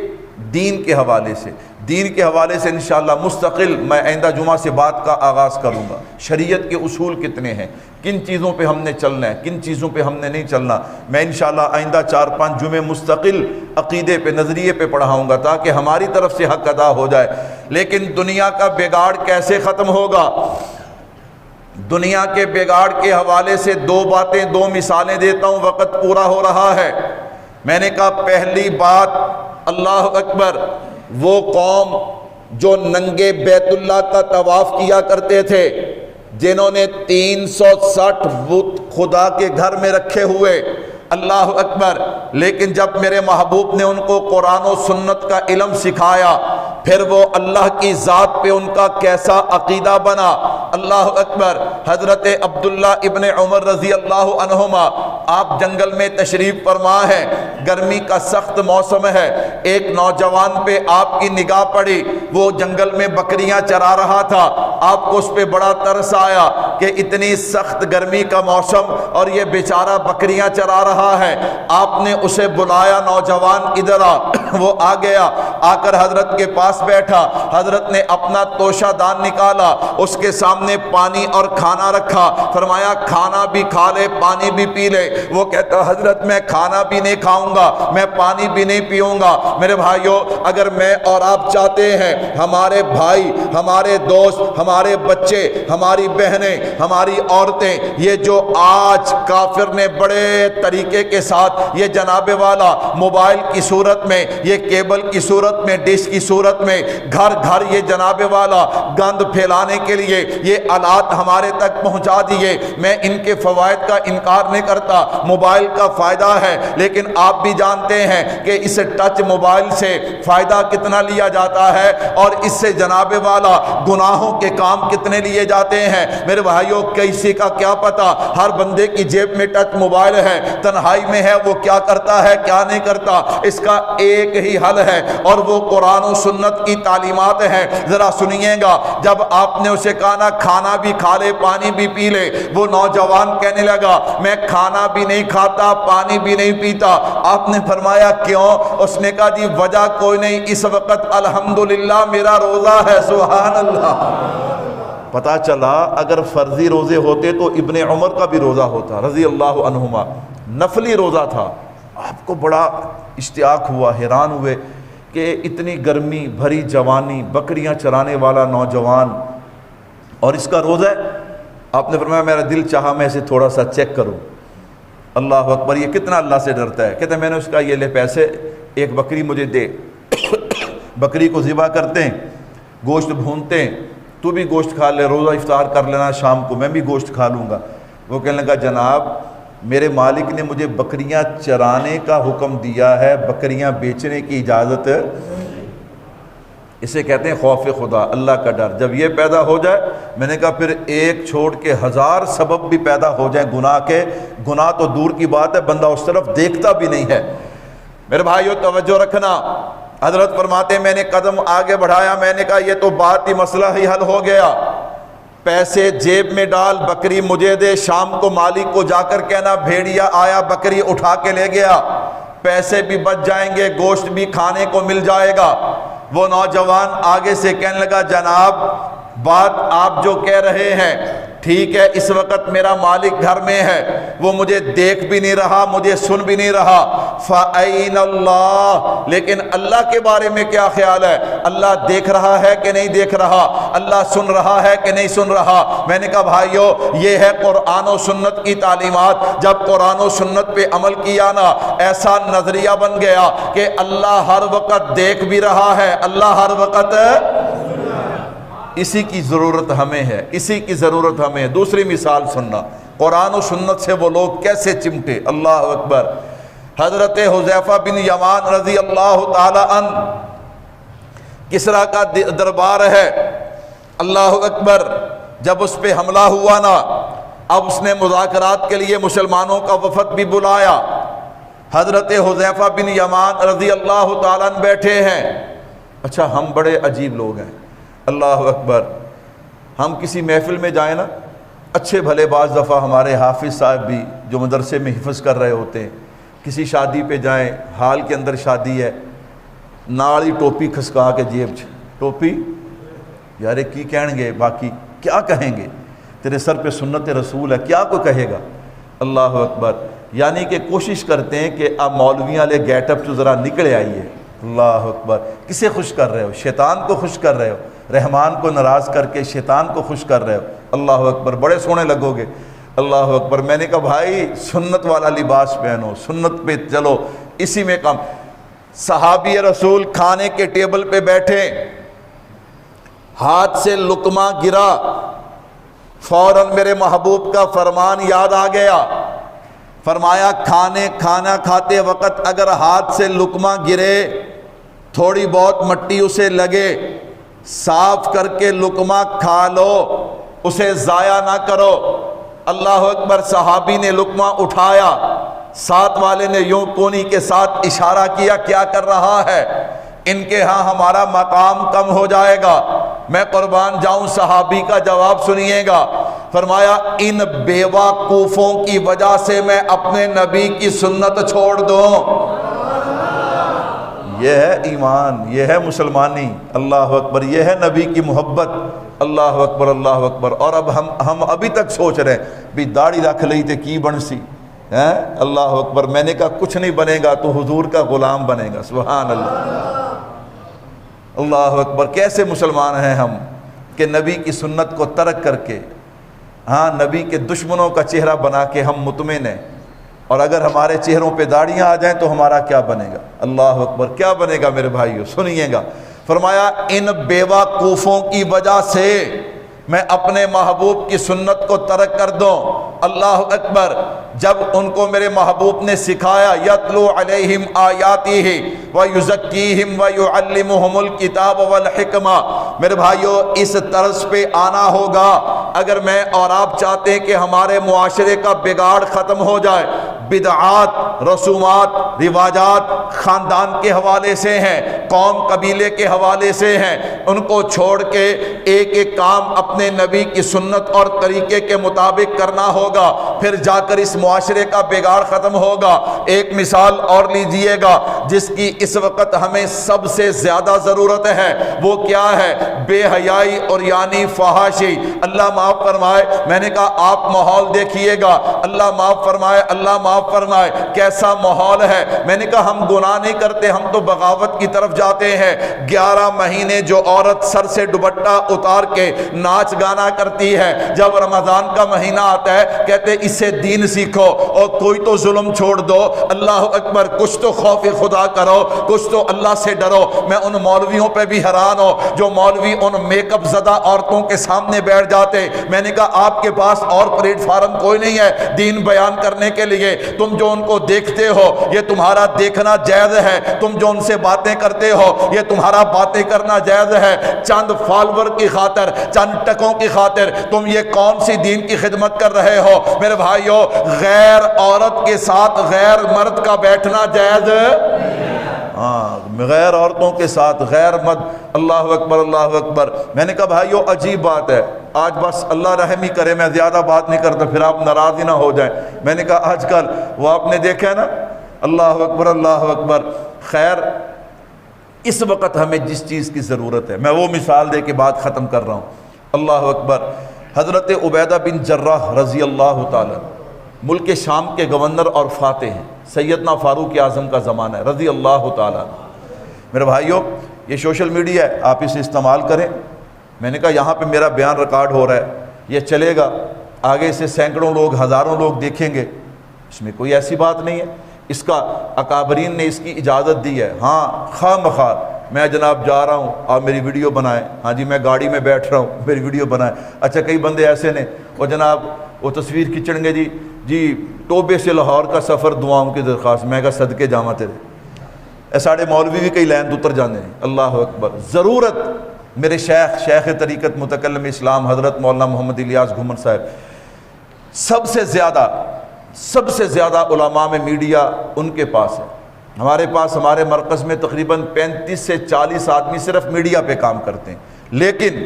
دین کے حوالے سے۔ دین کے حوالے سے انشاءاللہ مستقل میں آئندہ جمعہ سے بات کا آغاز کروں گا۔ شریعت کے اصول کتنے ہیں، کن چیزوں پہ ہم نے چلنا ہے، کن چیزوں پہ ہم نے نہیں چلنا، میں انشاءاللہ آئندہ 4-5 جمعے مستقل عقیدے پہ، نظریے پہ پڑھاؤں گا تاکہ ہماری طرف سے حق ادا ہو جائے۔ لیکن دنیا کا بگاڑ کیسے ختم ہوگا؟ دنیا کے بگاڑ کے حوالے سے دو باتیں، دو مثالیں دیتا ہوں، وقت پورا ہو رہا ہے۔ میں نے کہا پہلی بات، اللہ اکبر، وہ قوم جو ننگے بیت اللہ کا طواف کیا کرتے تھے، جنہوں نے 360 بت خدا کے گھر میں رکھے ہوئے، اللہ اکبر، لیکن جب میرے محبوب نے ان کو قرآن و سنت کا علم سکھایا، پھر وہ اللہ کی ذات پہ ان کا کیسا عقیدہ بنا، اللہ اکبر۔ حضرت عبداللہ ابن عمر رضی اللہ عنہما، آپ جنگل میں تشریف فرما ہے، گرمی کا سخت موسم ہے، ایک نوجوان پہ آپ کی نگاہ پڑی، وہ جنگل میں بکریاں چرا رہا تھا، آپ کو اس پہ بڑا ترس آیا کہ اتنی سخت گرمی کا موسم اور یہ بیچارہ بکریاں چرا رہا ہے۔ آپ نے اسے بلایا، نوجوان ادھر آ، وہ آ گیا، آ کر حضرت کے پاس بیٹھا، حضرت نے اپنا توشہ دان نکالا، اس کے سامنے پانی اور کھانا رکھا، فرمایا کھانا بھی کھا لے، پانی بھی پی لے۔ وہ کہتا حضرت میں کھانا بھی نہیں کھاؤں گا، میں پانی بھی نہیں پیوں گا۔ میرے بھائیوں، اگر میں اور آپ چاہتے ہیں ہمارے بھائی، ہمارے دوست، ہمارے بچے، ہماری بہنیں، ہماری عورتیں، یہ جو آج کافر نے بڑے طریقے کے ساتھ یہ جناب والا موبائل کی صورت میں، یہ کیبل کی صورت میں، ڈش کی صورت میں، گھر گھر یہ جناب والا گند پھیلانے کے لیے یہ آلات ہمارے تک پہنچا دیے، میں ان کے فوائد کا انکار نہیں کرتا، موبائل کا فائدہ ہے، لیکن آپ بھی جانتے ہیں کہ اس ٹچ موبائل سے فائدہ کتنا لیا جاتا ہے اور اس سے جناب والا گناہوں کے کام کتنے لیے جاتے ہیں۔ میرے بھائیوں، کسی کا کیا پتا، ہر بندے کی جیب میں ٹچ موبائل ہے، تنہائی میں ہے، وہ کیا کرتا ہے کیا نہیں کرتا، اس کا ایک ہی حل ہے اور وہ قرآن و سنت کی تعلیمات ہیں۔ ذرا سنیے گا، جب آپ نے اسے کہا نا کھانا بھی کھا لے، پانی بھی پی لے، وہ نوجوان کہنے لگا میں کھانا بھی نہیں کھاتا، پانی بھی نہیں پیتا۔ آپ نے فرمایا کیوں؟ اس نے کہا جی وجہ کوئی نہیں، اس وقت الحمدللہ میرا روزہ ہے۔ سبحان اللہ۔ پتا چلا اگر فرضی روزے ہوتے تو ابن عمر کا بھی روزہ ہوتا رضی اللہ عنہما، نفلی روزہ تھا۔ آپ کو بڑا اشتیاق ہوا، حیران ہوئے کہ اتنی گرمی بھری جوانی، بکریاں چرانے والا نوجوان اور اس کا روزہ ہے۔ آپ نے فرمایا میرا دل چاہا میں اسے تھوڑا سا چیک کروں۔ اللہ اکبر، یہ کتنا اللہ سے ڈرتا ہے۔ کہتے ہیں میں نے اس کا یہ لے پیسے، ایک بکری مجھے دے۔ بکری کو ذبح کرتے ہیں، گوشت بھونتے ہیں، تو بھی گوشت کھا لے، روزہ افطار کر لینا، شام کو میں بھی گوشت کھا لوں گا۔ وہ کہنے لگا جناب میرے مالک نے مجھے بکریاں چرانے کا حکم دیا ہے، بکریاں بیچنے کی اجازت۔ اسے کہتے ہیں خوف خدا، اللہ کا ڈر۔ جب یہ پیدا ہو جائے، میں نے کہا پھر ایک چھوڑ کے 1000 سبب بھی پیدا ہو جائیں گناہ کے، گناہ تو دور کی بات ہے، بندہ اس طرف دیکھتا بھی نہیں ہے۔ میرے بھائیو توجہ رکھنا، حضرت فرماتے میں نے قدم آگے بڑھایا، میں نے کہا یہ تو بات ہی مسئلہ ہی حل ہو گیا، پیسے جیب میں ڈال، بکری مجھے دے، شام کو مالک کو جا کر کہنا بھیڑیا آیا بکری اٹھا کے لے گیا، پیسے بھی بچ جائیں گے، گوشت بھی کھانے کو مل جائے گا۔ وہ نوجوان آگے سے کہنے لگا جناب بات آپ جو کہہ رہے ہیں ٹھیک ہے، اس وقت میرا مالک گھر میں ہے، وہ مجھے دیکھ بھی نہیں رہا، مجھے سن بھی نہیں رہا، فَأَيْنَ اللَّهُ، لیکن اللہ کے بارے میں کیا خیال ہے؟ اللہ دیکھ رہا ہے کہ نہیں دیکھ رہا؟ اللہ سن رہا ہے کہ نہیں سن رہا؟ میں نے کہا بھائیو یہ ہے قرآن و سنت کی تعلیمات۔ جب قرآن و سنت پہ عمل کیا نا، ایسا نظریہ بن گیا کہ اللہ ہر وقت دیکھ بھی رہا ہے، اللہ ہر وقت، اسی کی ضرورت ہمیں ہے، اسی کی ضرورت ہمیں ہے۔ دوسری مثال سننا، قرآن و سنت سے وہ لوگ کیسے چمٹے. اللہ اکبر. حضرت حذیفہ بن یمان رضی اللہ تعالی عنہ، کسریٰ کا دربار ہے. اللہ اکبر. جب اس پہ حملہ ہوا نا، اب اس نے مذاکرات کے لیے مسلمانوں کا وفد بھی بلایا. حضرت حذیفہ بن یمان رضی اللہ تعالیٰ عنہ بیٹھے ہیں. اچھا ہم بڑے عجیب لوگ ہیں. اللہ اکبر. ہم کسی محفل میں جائیں نا، اچھے بھلے بعض دفعہ ہمارے حافظ صاحب بھی جو مدرسے میں حفظ کر رہے ہوتے ہیں، کسی شادی پہ جائیں، حال کے اندر شادی ہے، نالی ٹوپی کھسکا کے جیب ٹوپی، یار کی کہیں گے، باقی کیا کہیں گے، تیرے سر پہ سنت رسول ہے، کیا کوئی کہے گا. اللہ اکبر. یعنی کہ کوشش کرتے ہیں کہ اب مولویاں لے گیٹ اپ تو ذرا نکلے آئیے. اللہ اکبر. کسے خوش کر رہے ہو؟ شیطان کو خوش کر رہے ہو. رحمان کو ناراض کر کے شیطان کو خوش کر رہے ہو. اللہ اکبر. بڑے سونے لگو گے. اللہ اکبر. میں نے کہا بھائی سنت والا لباس پہنو، سنت پہ چلو، اسی میں کام. صحابی رسول کھانے کے ٹیبل پہ بیٹھے، ہاتھ سے لقمہ گرا، فوراً میرے محبوب کا فرمان یاد آ گیا. فرمایا کھانا کھاتے وقت اگر ہاتھ سے لقمہ گرے، تھوڑی بہت مٹی اسے لگے، صاف کر کے لقمہ کھا لو، اسے ضائع نہ کرو. اللہ اکبر. صحابی نے لقمہ اٹھایا، ساتھ والے نے یوں کونی کے ساتھ اشارہ کیا، کیا کر رہا ہے؟ ان کے ہاں ہمارا مقام کم ہو جائے گا. میں قربان جاؤں. صحابی کا جواب سنیے گا. فرمایا ان بیوقوفوں کی وجہ سے میں اپنے نبی کی سنت چھوڑ دوں. یہ ہے ایمان، یہ ہے مسلمانی. اللہ اکبر. یہ ہے نبی کی محبت. اللہ اکبر. اللہ اکبر. اور اب ہم ابھی تک سوچ رہے ہیں بھی داڑھی رکھ لی تے کی بن سی. اللہ اکبر. میں نے کہا کچھ نہیں بنے گا تو حضور کا غلام بنے گا. سبحان اللہ. اللہ اکبر. کیسے مسلمان ہیں ہم کہ نبی کی سنت کو ترک کر کے نبی کے دشمنوں کا چہرہ بنا کے ہم مطمئن ہیں. اور اگر ہمارے چہروں پہ داڑیاں آ جائیں تو ہمارا کیا بنے گا؟ اللہ اکبر. کیا بنے گا میرے بھائیو؟ سنیے گا. فرمایا ان بیوقوفوں کی وجہ سے میں اپنے محبوب کی سنت کو ترک کر دوں. اللہ اکبر. جب ان کو میرے محبوب نے سکھایا یتلو علیہم آیاتہ ویزکیہم ویعلمہم الکتاب والحکمہ، میرے بھائیو اس طرز پہ آنا ہوگا اگر میں اور آپ چاہتے ہیں کہ ہمارے معاشرے کا بگاڑ ختم ہو جائے. بدعات، رسومات، رواجات خاندان کے حوالے سے ہیں، قوم قبیلے کے حوالے سے ہیں، ان کو چھوڑ کے ایک ایک کام اپنے نبی کی سنت اور طریقے کے مطابق کرنا ہوگا، پھر جا کر اس معاشرے کا بگاڑ ختم ہوگا. ایک مثال اور لیجئے گا جس کی اس وقت ہمیں سب سے زیادہ ضرورت ہے. وہ کیا ہے؟ بے حیائی اور یعنی فحاشی. اللہ معاف فرمائے. میں نے کہا آپ ماحول دیکھیے گا. اللہ معاف فرمائے. اللہ معاف فرمائے. کیسا ماحول ہے؟ میں نے کہا ہم گناہ نہیں کرتے، ہم تو بغاوت کی طرف جاتے ہیں. 11 مہینے جو عورت سر سے دوپٹہ اتار کے ناچ گانا کرتی ہے، جب رمضان کا مہینہ آتا ہے کہتے اس سے دین سیکھو اور کوئی تو ظلم چھوڑ دو. اللہ اکبر. کچھ تو خوف خدا کرو، کچھ تو اللہ سے ڈرو. میں ان مولویوں پہ بھی حیران ہوں جو مولوی ان میک اپ زدہ عورتوں کے سامنے بیٹھ جاتے. میں نے کہا آپ کے پاس اور پلیٹ فارم کوئی نہیں ہے دین بیان کرنے کے لیے؟ تم جو ان کو دیکھتے ہو یہ تمہارا دیکھنا جائز ہے، تم جو ان سے باتیں کرتے ہو یہ تمہارا باتیں کرنا جائز ہے. چند فالور کی خاطر، چند ٹکوں کی خاطر تم یہ کون سی دین کی خدمت کر رہے ہو؟ میرے بھائیو غیر عورت کے ساتھ غیر مرد کا بیٹھنا جائز، غیر عورتوں کے ساتھ غیر مرد. اللہ اکبر. اللہ اکبر. میں نے کہا بھائیو عجیب بات ہے. آج بس اللہ رحم ہی کرے، میں زیادہ بات نہیں کرتا پھر آپ ناراض ہی نہ ہو جائیں. میں نے کہا آج کل وہ آپ نے دیکھا ہے نا. اللہ اکبر. اللہ اکبر. خیر اس وقت ہمیں جس چیز کی ضرورت ہے، میں وہ مثال دے کے بات ختم کر رہا ہوں. اللہ اکبر. حضرت عبیدہ بن جراح رضی اللہ تعالی ملک شام کے گورنر اور فاتح ہیں. سیدنا فاروق اعظم کا زمانہ ہے رضی اللہ تعالیٰ. میرے بھائیوں یہ سوشل میڈیا ہے، آپ اسے استعمال کریں. میں نے کہا یہاں پہ میرا بیان ریکارڈ ہو رہا ہے، یہ چلے گا، آگے سے سینکڑوں لوگ، ہزاروں لوگ دیکھیں گے. اس میں کوئی ایسی بات نہیں ہے. اس کا اکابرین نے اس کی اجازت دی ہے. ہاں خواہ مخواہ میں جناب جا رہا ہوں آپ میری ویڈیو بنائیں، ہاں جی میں گاڑی میں بیٹھ رہا ہوں میری ویڈیو بنائیں۔ اچھا کئی بندے ایسے نے وہ جناب وہ تصویر کھچڑیں گے جی ٹوبے سے لاہور کا سفر دعاؤں کی درخواست، میں کہا صدقے جاواں تیرے، اے ساڑے مولوی بھی کئی لین اتر جانے ہیں۔ اللہ اکبر۔ ضرورت میرے شیخ طریقت متکلم اسلام حضرت مولانا محمد الیاس گھومر صاحب، سب سے زیادہ علماء میں میڈیا ان کے پاس ہے۔ ہمارے پاس ہمارے مرکز میں تقریباً 35 سے 40 آدمی صرف میڈیا پہ کام کرتے ہیں، لیکن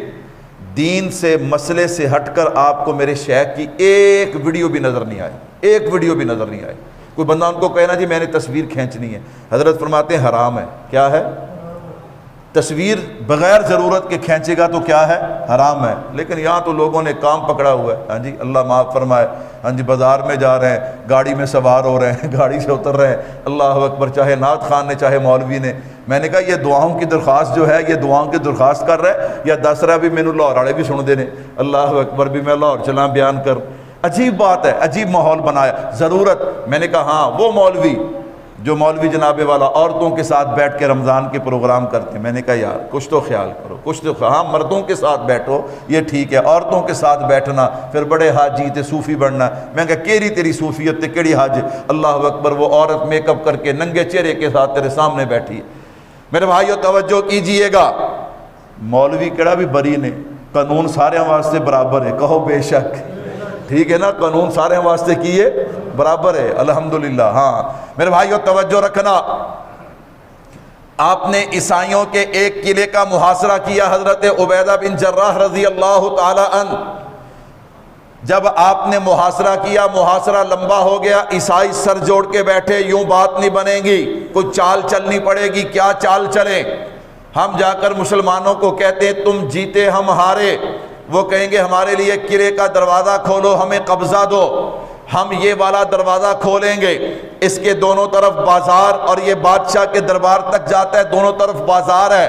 دین سے مسئلے سے ہٹ کر آپ کو میرے شیخ کی ایک ویڈیو بھی نظر نہیں آئی، کوئی بندہ ان کو کہنا جی میں نے تصویر کھینچنی ہے، حضرت فرماتے ہیں حرام ہے۔ کیا ہے؟ تصویر بغیر ضرورت کے کھینچے گا تو کیا ہے؟ حرام ہے۔ لیکن یہاں تو لوگوں نے کام پکڑا ہوا ہے، ہاں جی اللہ معاف فرمائے، ہاں جی بازار میں جا رہے ہیں، گاڑی میں سوار ہو رہے ہیں، گاڑی سے اتر رہے ہیں، اللہ اکبر، چاہے نعت خان نے چاہے مولوی نے۔ میں نے کہا یہ دعاؤں کی درخواست جو ہے یہ دعاؤں کی درخواست کر رہا ہے یا دس رہا بھی مینوں لاہور والے بھی سن دے نے، اللہ اکبر، بھی میں لاہور چلا بیان کر۔ عجیب بات ہے، عجیب ماحول بنایا۔ ضرورت، میں نے کہا ہاں وہ مولوی جناب والا عورتوں کے ساتھ بیٹھ کے رمضان کے پروگرام کرتے ہیں، میں نے کہا یار کچھ تو خیال کرو، کچھ تو ہاں مردوں کے ساتھ بیٹھو یہ ٹھیک ہے، عورتوں کے ساتھ بیٹھنا پھر بڑے حاجی تے صوفی بننا۔ میں کہا کیڑی تیری صوفیت تے کیڑی حاج؟ اللہ اکبر، وہ عورت میک اپ کر کے ننگے چہرے کے ساتھ تیرے سامنے بیٹھی ہے۔ میرے بھائیو توجہ کیجئے گا، مولوی کیڑا بھی بری نے، قانون سارے واسطے برابر ہے، کہو بے شک، ٹھیک ہے نا، قانون سارے واسطے کیے برابر ہے، الحمدللہ۔ ہاں میرے بھائیو توجہ رکھنا، آپ نے عیسائیوں کے ایک قلعے کا محاصرہ کیا، حضرت عبیدہ بن جراح رضی اللہ تعالی عنہ، جب آپ نے محاصرہ کیا، محاصرہ لمبا ہو گیا، عیسائی سر جوڑ کے بیٹھے، یوں بات نہیں بنے گی، کوئی چال چلنی پڑے گی۔ کیا چال چلیں؟ ہم جا کر مسلمانوں کو کہتے ہیں تم جیتے ہم ہارے، وہ کہیں گے ہمارے لیے قلعے کا دروازہ کھولو، ہمیں قبضہ دو، ہم یہ والا دروازہ کھولیں گے، اس کے دونوں طرف بازار، اور یہ بادشاہ کے دربار تک جاتا ہے، دونوں طرف بازار ہے۔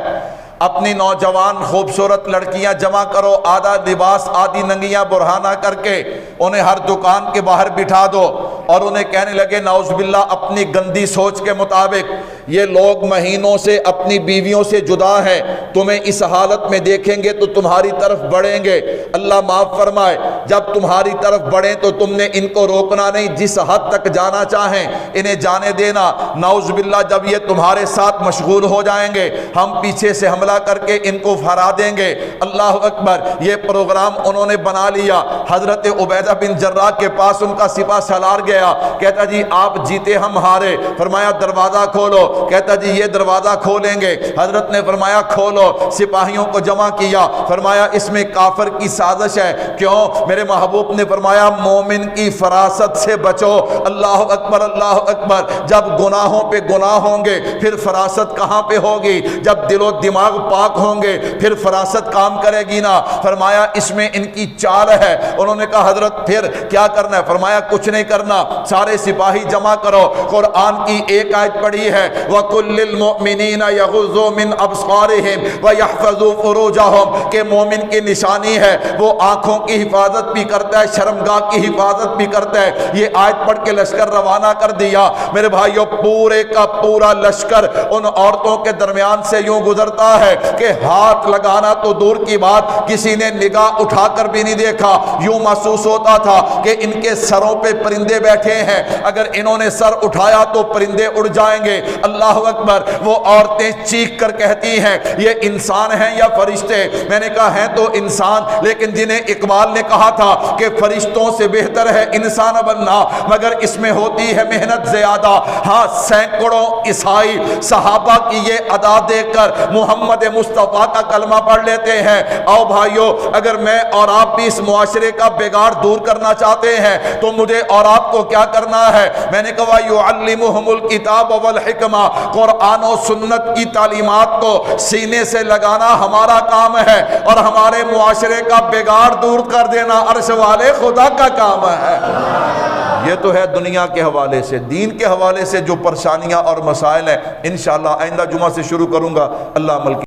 اپنی نوجوان خوبصورت لڑکیاں جمع کرو، آدھا لباس آدھی ننگیاں برہانہ کر کے انہیں ہر دکان کے باہر بٹھا دو، اور انہیں کہنے لگے نعوذ باللہ اپنی گندی سوچ کے مطابق یہ لوگ مہینوں سے اپنی بیویوں سے جدا ہیں، تمہیں اس حالت میں دیکھیں گے تو تمہاری طرف بڑھیں گے، اللہ معاف فرمائے جب تمہاری طرف بڑھیں تو تم نے ان کو روکنا نہیں، جس حد تک جانا چاہیں انہیں جانے دینا۔ نعوذ باللہ جب یہ تمہارے ساتھ مشغول ہو جائیں گے ہم پیچھے سے حملہ کر کے ان کو ہرا دیں گے۔ اللہ اکبر، یہ پروگرام انہوں نے بنا لیا۔ حضرت عبیدہ بن جراح کے پاس ان کا سپاہ سالار گیا، کہتا جی آپ جیتے ہم ہارے، فرمایا دروازہ کھولو، کہتا جی یہ دروازہ کھولیں گے، حضرت نے فرمایا کھولو، سپاہیوں کو جمع کیا، فرمایا اس میں کافر کی سازش ہے۔ کیوں؟ میرے محبوب نے فرمایا مومن کی فراست سے بچو۔ اللہ اکبر، اللہ اکبر، جب گناہوں پہ گناہ ہوں گے پھر فراست کہاں پہ ہوگی؟ جب دل و دماغ پاک ہوں گے پھر فراست کام کرے گی نا۔ فرمایا اس میں ان کی چال ہے۔ انہوں نے کہا حضرت پھر کیا کرنا ہے؟ فرمایا کچھ نہیں کرنا، سارے سپاہی جمع کرو، قرآن کی ایک آیت پڑھی ہے وَقُلْ لِلْمُؤْمِنِينَ يَغُضُّوا مِنْ أَبْصَارِهِمْ وَيَحْفَظُوا فُرُوجَهُمْ، کہ مومن کی نشانی ہے وہ آنکھوں کی حفاظت بھی کرتا ہے، شرمگاہ کی حفاظت بھی کرتا ہے۔ یہ آیت پڑھ کے لشکر روانہ کر دیا۔ میرے بھائیو پورے کا پورا لشکر ان عورتوں کے درمیان سے یوں گزرتا ہے کہ ہاتھ لگانا تو دور کی بات، کسی نے نگاہ اٹھا کر بھی نہیں دیکھا۔ یوں محسوس ہوتا تھا کہ ان کے سروں پہ پرندے بیٹھے ہیں، اگر انہوں نے سر اٹھایا تو پرندے اڑ جائیں گے۔ اللہ اکبر، وہ عورتیں چیخ کر کہتی ہیں یہ انسان ہیں یا فرشتے؟ میں نے کہا ہیں تو انسان، لیکن جنہیں اقبال نے کہا تھا کہ فرشتوں سے بہتر ہے انسان بننا، مگر اس میں ہوتی ہے محنت زیادہ۔ ہاں سینکڑوں عیسائی صحابہ کی یہ ادا دیکھ کر محمد مصطفیٰ کا کلمہ پڑھ لیتے ہیں۔ آؤ بھائیو، اگر میں اور آپ بھی اس معاشرے کا بگاڑ دور کرنا چاہتے ہیں تو مجھے اور آپ کو کیا کرنا ہے؟ میں نے کہا یعلمہم الکتاب والحکمہ، قرآن و سنت کی تعلیمات کو سینے سے لگانا ہمارا کام ہے، اور ہمارے معاشرے کا بگاڑ دور کر دینا عرش والے خدا کا کام ہے۔ یہ تو ہے دنیا کے حوالے سے۔ دین کے حوالے سے جو پریشانیاں اور مسائل ہیں انشاءاللہ آئندہ جمعہ سے شروع کروں گا، اللہ عمل کی